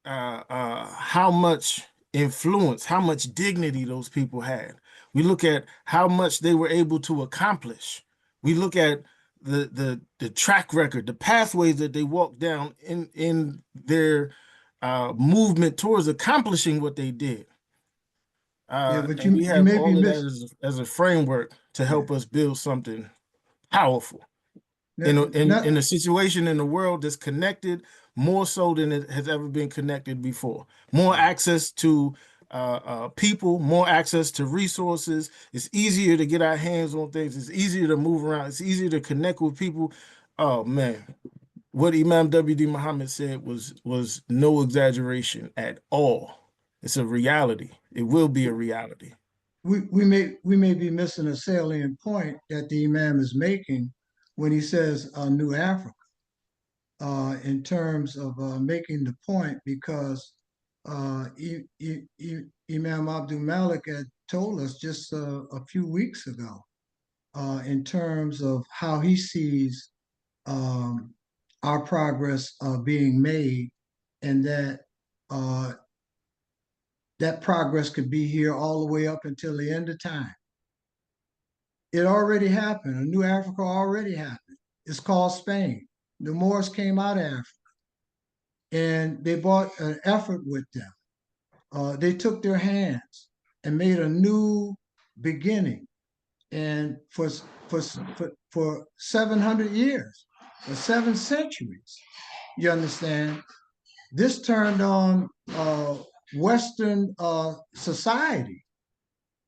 how much influence, how much dignity those people had. We look at how much they were able to accomplish. We look at the track record, the pathways that they walked down in their movement towards accomplishing what they did. But we have all of that as a framework to help us build something powerful. In a situation in the world that's connected more so than it has ever been connected before. More access to people, more access to resources. It's easier to get our hands on things. It's easier to move around. It's easier to connect with people. Oh man, what Imam W.D. Muhammad said was no exaggeration at all. It's a reality. It will be a reality. We may be missing a salient point that the Imam is making when he says New Africa, in terms of making the point, because Imam Abdulmalik had told us just a few weeks ago, in terms of how he sees our progress being made, and that that progress could be here all the way up until the end of time. It already happened. A new Africa already happened. It's called Spain. The Moors came out of Africa and they brought an effort with them. They took their hands and made a new beginning. And for 700 years, for 7 centuries, you understand, this turned on Western society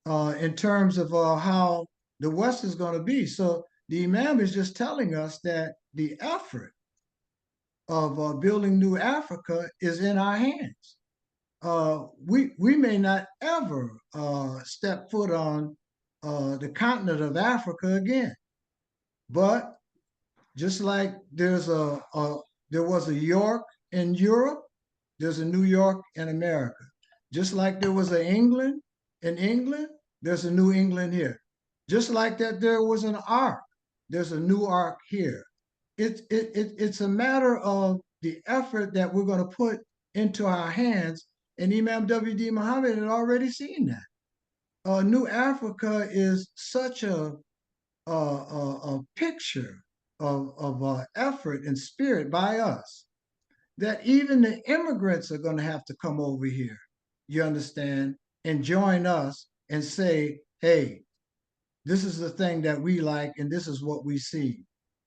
in terms of how the West is going to be. So the Imam is just telling us that the effort of building New Africa is in our hands. We may not ever step foot on the continent of Africa again, but just like there was a York in Europe, there's a New York in America. Just like there was an England, in England, there's a New England here. Just like that there was an ark, there's a new ark here. It's a matter of the effort that we're going to put into our hands. And Imam W.D. Muhammad had already seen that. New Africa is such a picture of effort and spirit by us that even the immigrants are going to have to come over here, you understand, and join us and say, hey, this is the thing that we like and this is what we see.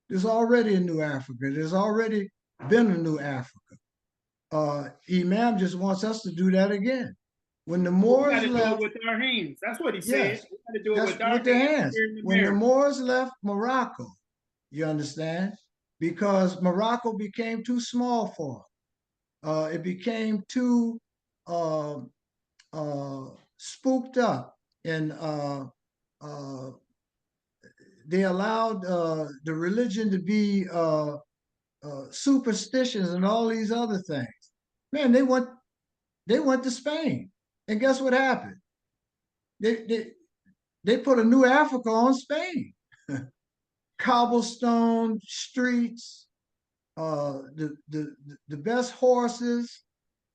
There's already a new Africa. There's already been a new Africa. Imam just wants us to do that again. When the Moors we got to left, do it with our hands. That's what he yes, said. We got to do it that's with our with their hands. here in When the America. Moors left Morocco, you understand, because Morocco became too small for them. It became too spooked up, and they allowed the religion to be superstitions and all these other things. Man, they went to Spain, and guess what happened? They put a new Africa on Spain. Cobblestone streets, the best horses.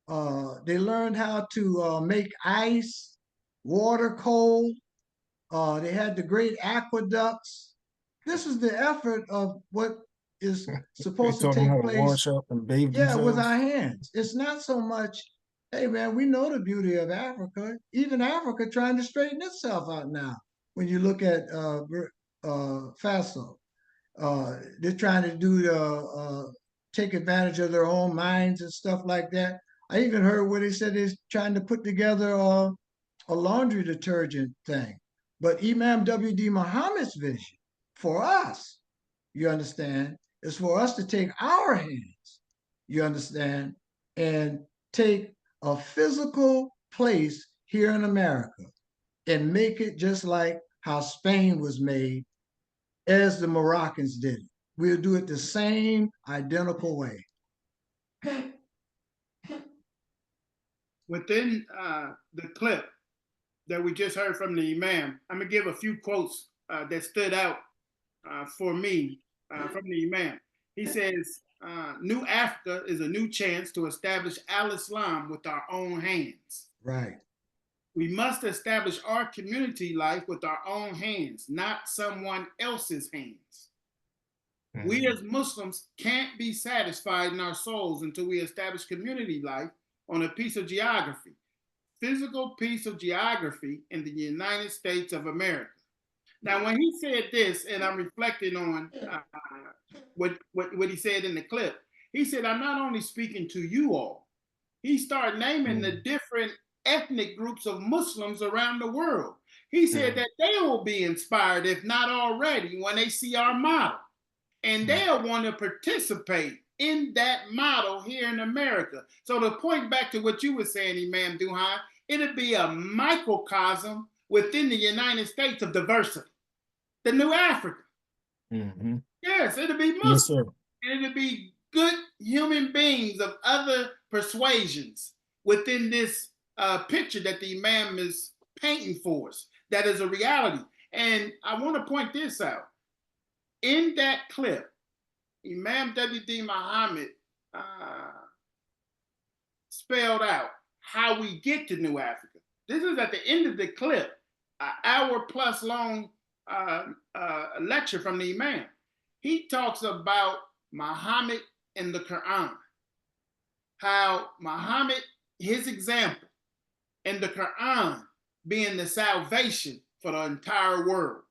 They learned how to make ice, water cold. They had the great aqueducts. This is the effort of what is They supposed to taught them take how to place. wash up and bathe Yeah, with themselves. our hands. It's not so much, hey man, we know the beauty of Africa. Even Africa trying to straighten itself out now. When you look at Faso, they're trying to do take advantage of their own minds and stuff like that. I even heard where they said they're trying to put together a laundry detergent thing. But Imam W.D. Muhammad's vision for us, you understand, is for us to take our hands, you understand, and take a physical place here in America and make it just like how Spain was made, as the Moroccans did it. We'll do it the same identical way. Within the clip that we just heard from the Imam, I'm going to give a few quotes that stood out for me from the Imam. He says, New Africa is a new chance to establish Al-Islam with our own hands. Right. We must establish our community life with our own hands, not someone else's hands. Mm-hmm. We as Muslims can't be satisfied in our souls until we establish community life on a piece of geography, physical piece of geography in the United States of America. Now, when he said this, and I'm reflecting on what he said in the clip, he said, I'm not only speaking to you all. He started naming the different ethnic groups of Muslims around the world. He said that they will be inspired, if not already, when they see our model. And they'll want to participate in that model here in America. So to point back to what you were saying, Imam Duhan, it'll be a microcosm within the United States of diversity. The new Africa. Mm-hmm. Yes, it'll be Muslim. Yes, sir. And it'll be good human beings of other persuasions within this picture that the Imam is painting for us. That is a reality. And I want to point this out. In that clip, Imam W.D. Muhammad spelled out how we get to New Africa. This is at the end of the clip, an hour-plus long lecture from the Imam. He talks about Muhammad and the Quran, how Muhammad, his example, and the Quran being the salvation for the entire world.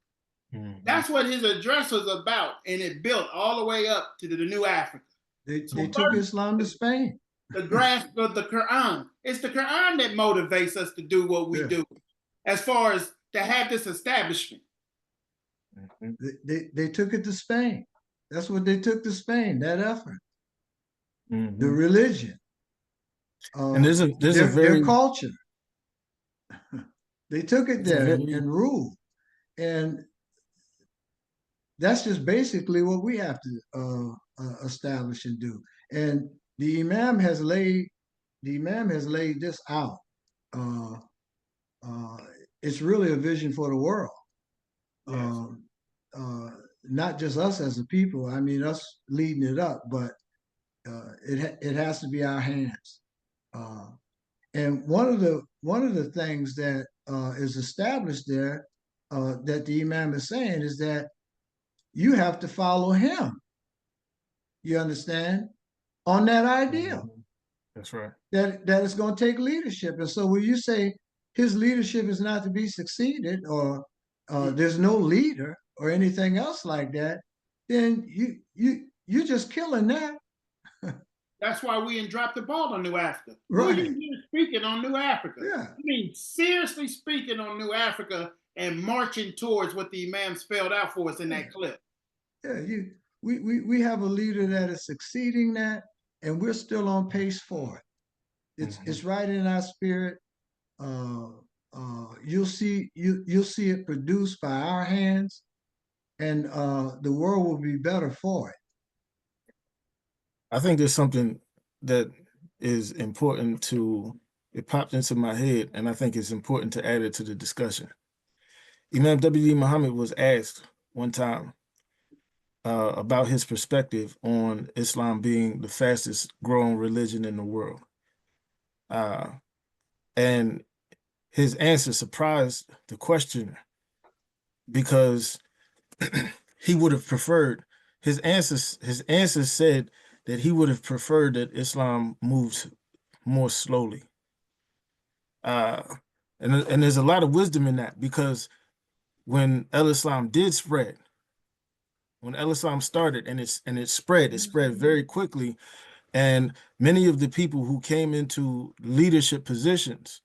Mm-hmm. That's what his address was about, and it built all the way up to the New Africa. They took Islam to Spain. The grasp of the Quran. It's the Quran that motivates us to do what we do, as far as to have this establishment. They took it to Spain. That's what they took to Spain, that effort. Mm-hmm. The religion. And their culture. They took it there and ruled. And that's just basically what we have to establish and do. And the Imam has laid this out. it's really a vision for the world. Yes. Not just us as a people. I mean, us leading it up, but it has to be our hands. And one of the things that is established there that the Imam is saying is that you have to follow him. You understand? On that idea. That's right. That it's going to take leadership. And so when you say his leadership is not to be succeeded, or there's no leader or anything else like that, then you're just killing that. That's why we didn't drop the ball on New Africa. Right. Who you hear speaking on New Africa? Yeah. I mean, seriously speaking on New Africa and marching towards what the Imam spelled out for us in that clip. Yeah, we have a leader that is succeeding that, and we're still on pace for it. It's right in our spirit. You'll see it produced by our hands, and the world will be better for it. I think there's something that is important to, it popped into my head, and I think it's important to add it to the discussion. Imam W.D. Muhammad was asked one time about his perspective on Islam being the fastest growing religion in the world. And his answer surprised the questioner, because he would have preferred, his answer said that he would have preferred that Islam moves more slowly. And there's a lot of wisdom in that, because when Islam did spread, when Islam started and it spread very quickly, and many of the people who came into leadership positions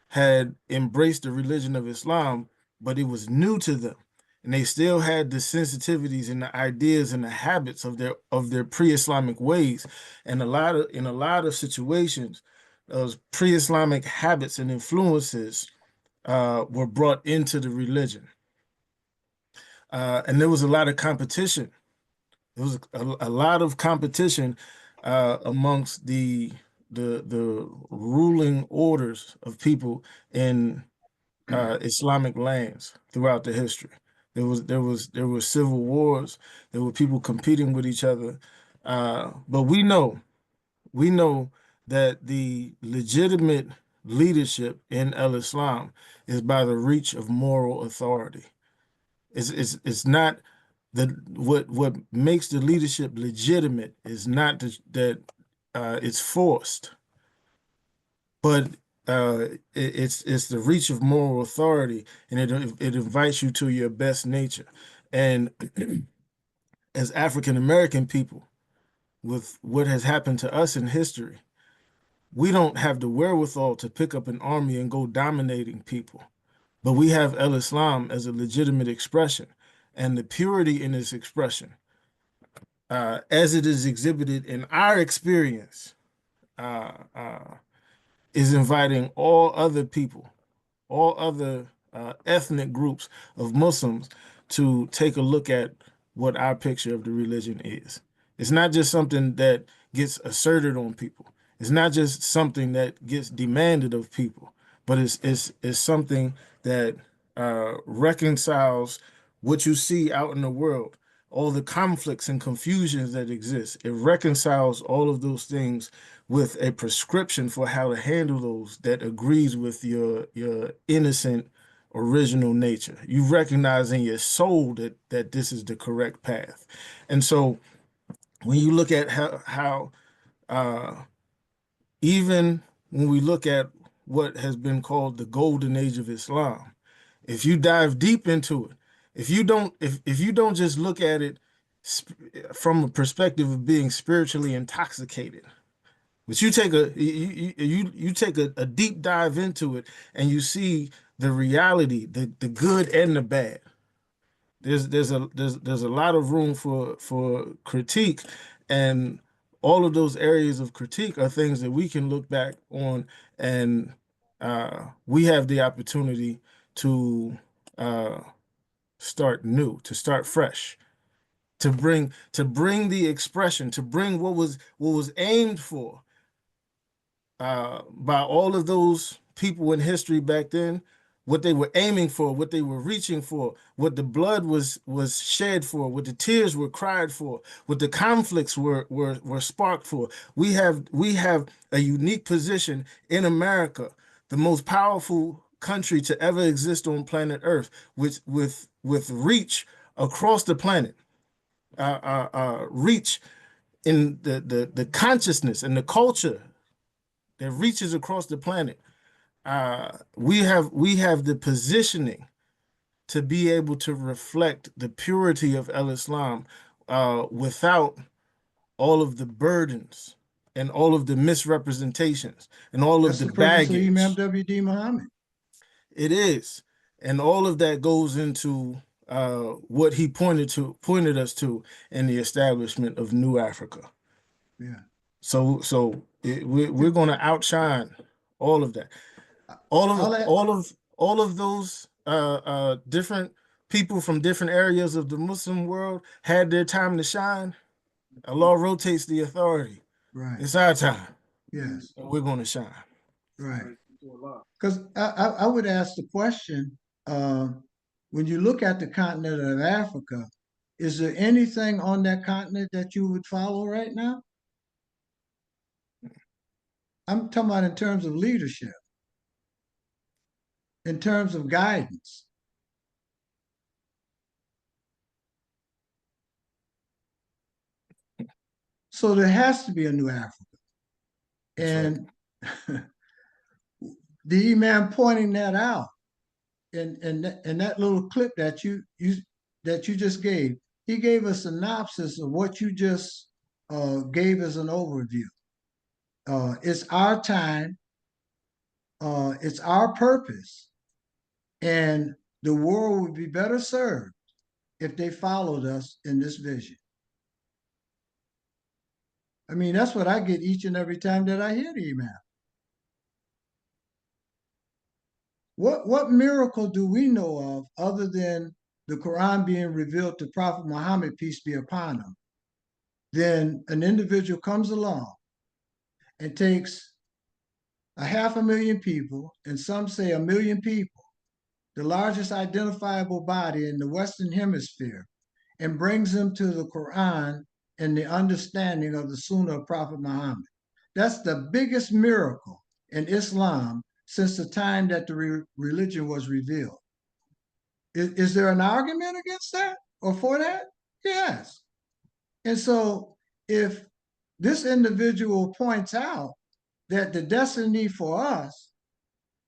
had embraced the religion of Islam, but it was new to them. And they still had the sensitivities and the ideas and the habits of their pre-Islamic ways. And in a lot of situations, those pre-Islamic habits and influences were brought into the religion. And there was a lot of competition. There was a lot of competition amongst the ruling orders of people in Islamic lands throughout the history. There were civil wars. There were people competing with each other. But we know that the legitimate leadership in Islam is by the reach of moral authority. It's not what makes the leadership legitimate is not that it's forced, but it's the reach of moral authority, and it invites you to your best nature. And as African American people, with what has happened to us in history, we don't have the wherewithal to pick up an army and go dominating people. But we have Islam as a legitimate expression, and the purity in its expression, as it is exhibited in our experience, is inviting all other people, all other ethnic groups of Muslims to take a look at what our picture of the religion is. It's not just something that gets asserted on people. It's not just something that gets demanded of people, but it's something that reconciles what you see out in the world, all the conflicts and confusions that exist. It reconciles all of those things with a prescription for how to handle those that agrees with your innocent original nature. You recognize in your soul that this is the correct path. And so when you look at how even when we look at what has been called the golden age of Islam, if you dive deep into it, if you don't just look at it from a perspective of being spiritually intoxicated, but you take a deep dive into it, and you see the reality, the good and the bad. There's a lot of room for critique, and all of those areas of critique are things that we can look back on, and we have the opportunity to start new, to start fresh, to bring the expression, to bring what was aimed for by all of those people in history back then, what they were aiming for, what they were reaching for, what the blood was shed for, what the tears were cried for, what the conflicts were sparked for. We have a unique position in America, the most powerful country to ever exist on planet Earth, with reach across the planet, reach in the consciousness and the culture that reaches across the planet. We have the positioning to be able to reflect the purity of Islam without all of the burdens and all of the misrepresentations and all That's of the the purpose of baggage. Imam W.D. Muhammad. It is, and all of that goes into what he pointed us to in the establishment of New Africa. Yeah. We're going to outshine all of that. All of those different people from different areas of the Muslim world had their time to shine. Allah rotates the authority. Right. It's our time. Yes. And we're going to shine. Right. Because I would ask the question, when you look at the continent of Africa, is there anything on that continent that you would follow right now? I'm talking about in terms of leadership, in terms of guidance. So there has to be a new Africa. And the Imam pointing that out in that little clip that you just gave, he gave a synopsis of what you just gave as an overview. It's our time, it's our purpose, and the world would be better served if they followed us in this vision. I mean, that's what I get each and every time that I hear the Imam. What miracle do we know of other than the Quran being revealed to Prophet Muhammad, peace be upon him? Then an individual comes along and takes 500,000 people, and some say 1 million people, the largest identifiable body in the Western Hemisphere, and brings them to the Quran and the understanding of the Sunnah of Prophet Muhammad. That's the biggest miracle in Islam since the time that the religion was revealed. Is there an argument against that or for that? Yes. And so if this individual points out that the destiny for us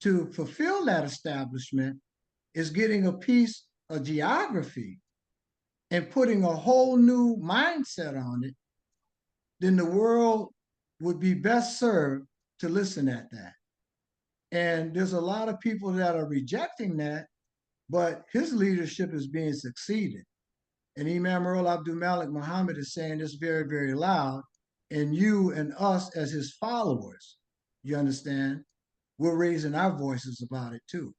to fulfill that establishment is getting a piece of geography and putting a whole new mindset on it, then the world would be best served to listen at that. And there's a lot of people that are rejecting that, but his leadership is being succeeded. And Imam Earl Abdulmalik Mohammed is saying this very, very loud. And you and us as his followers, you understand, we're raising our voices about it too.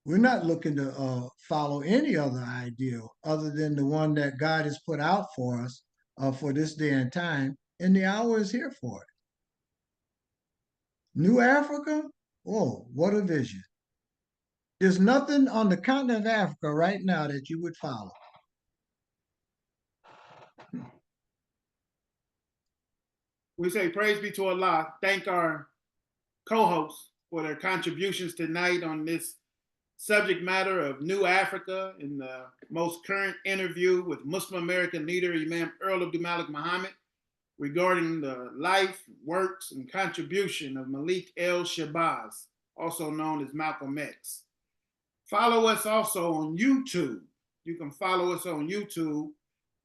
We're not looking to follow any other ideal other than the one that God has put out for us for this day and time, and the hour is here for it. New Africa? Oh, what a vision. There's nothing on the continent of Africa right now that you would follow. We say praise be to Allah. Thank our co-hosts for their contributions tonight on this subject matter of New Africa in the most current interview with Muslim American leader Imam Earl Abdulmalik Mohammed regarding the life, works, and contribution of Malcolm Shabazz, also known as Malcolm X. Follow us also on YouTube. You can follow us on YouTube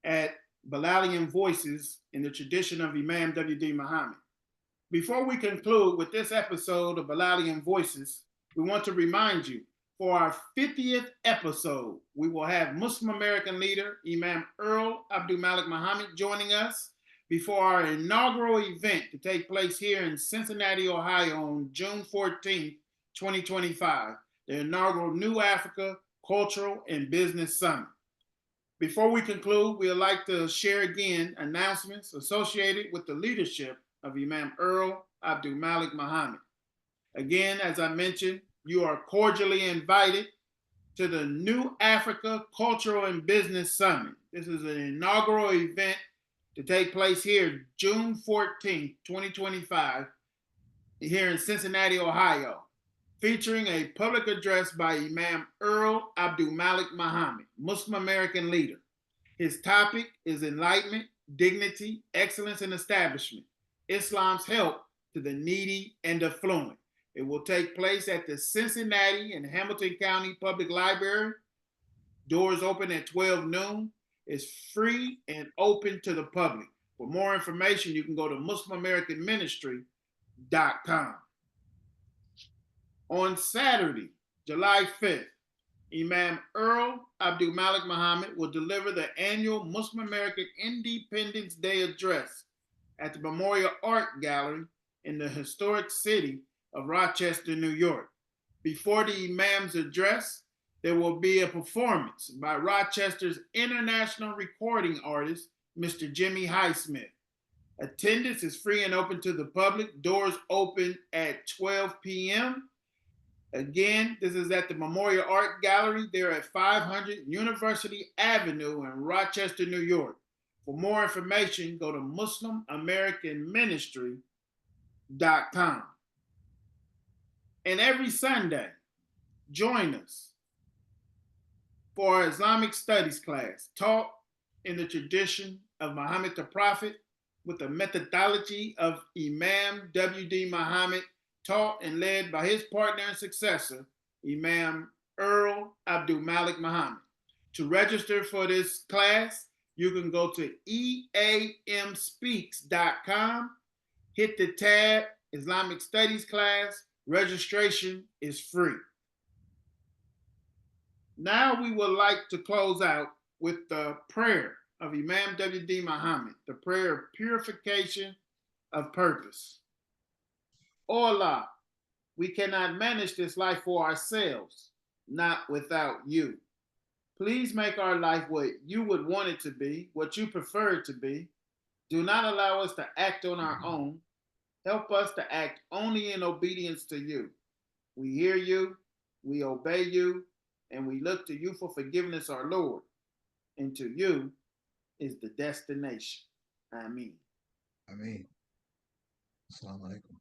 at Bilalian Voices in the tradition of Imam W.D. Muhammad. Before we conclude with this episode of Bilalian Voices, we want to remind you, for our 50th episode, we will have Muslim American leader Imam Earl Abdulmalik Mohammed joining us before our inaugural event to take place here in Cincinnati, Ohio on June 14th, 2025, the inaugural New Africa Cultural and Business Summit. Before we conclude, we would like to share again announcements associated with the leadership of Imam Earl Abdulmalik Mohammed. Again, as I mentioned, you are cordially invited to the New Africa Cultural and Business Summit. This is an inaugural event to take place here June 14th, 2025, here in Cincinnati, Ohio, featuring a public address by Imam Earl Abdulmalik Mohammed, Muslim American leader. His topic is enlightenment, dignity, excellence, and establishment, Islam's help to the needy and affluent. It will take place at the Cincinnati and Hamilton County Public Library. Doors open at 12 noon. It's free and open to the public. For more information, you can go to muslimamericanministry.com. On Saturday, July 5th, Imam Earl Abdulmalik Mohammed will deliver the annual Muslim American Independence Day address at the Memorial Art Gallery in the historic city of Rochester, New York. Before the Imam's address, there will be a performance by Rochester's international recording artist, Mr. Jimmy Highsmith. Attendance is free and open to the public. Doors open at 12 p.m. Again, this is at the Memorial Art Gallery. They're at 500 University Avenue in Rochester, New York. For more information, go to muslimamericanministry.com. And every Sunday, join us for our Islamic studies class, taught in the tradition of Muhammad the Prophet with the methodology of Imam W.D. Muhammad, taught and led by his partner and successor, Imam Earl Abdulmalik Mohammed. To register for this class, you can go to eamspeaks.com, hit the tab Islamic Studies class. Registration is free. Now we would like to close out with the prayer of Imam W.D. Muhammad, the prayer of purification of purpose. O Allah, we cannot manage this life for ourselves, not without you. Please make our life what you would want it to be, what you prefer it to be. Do not allow us to act on our own. Help us to act only in obedience to you. We hear you, we obey you, and we look to you for forgiveness, our Lord. And to you is the destination. Ameen. Ameen. Assalamu alaikum.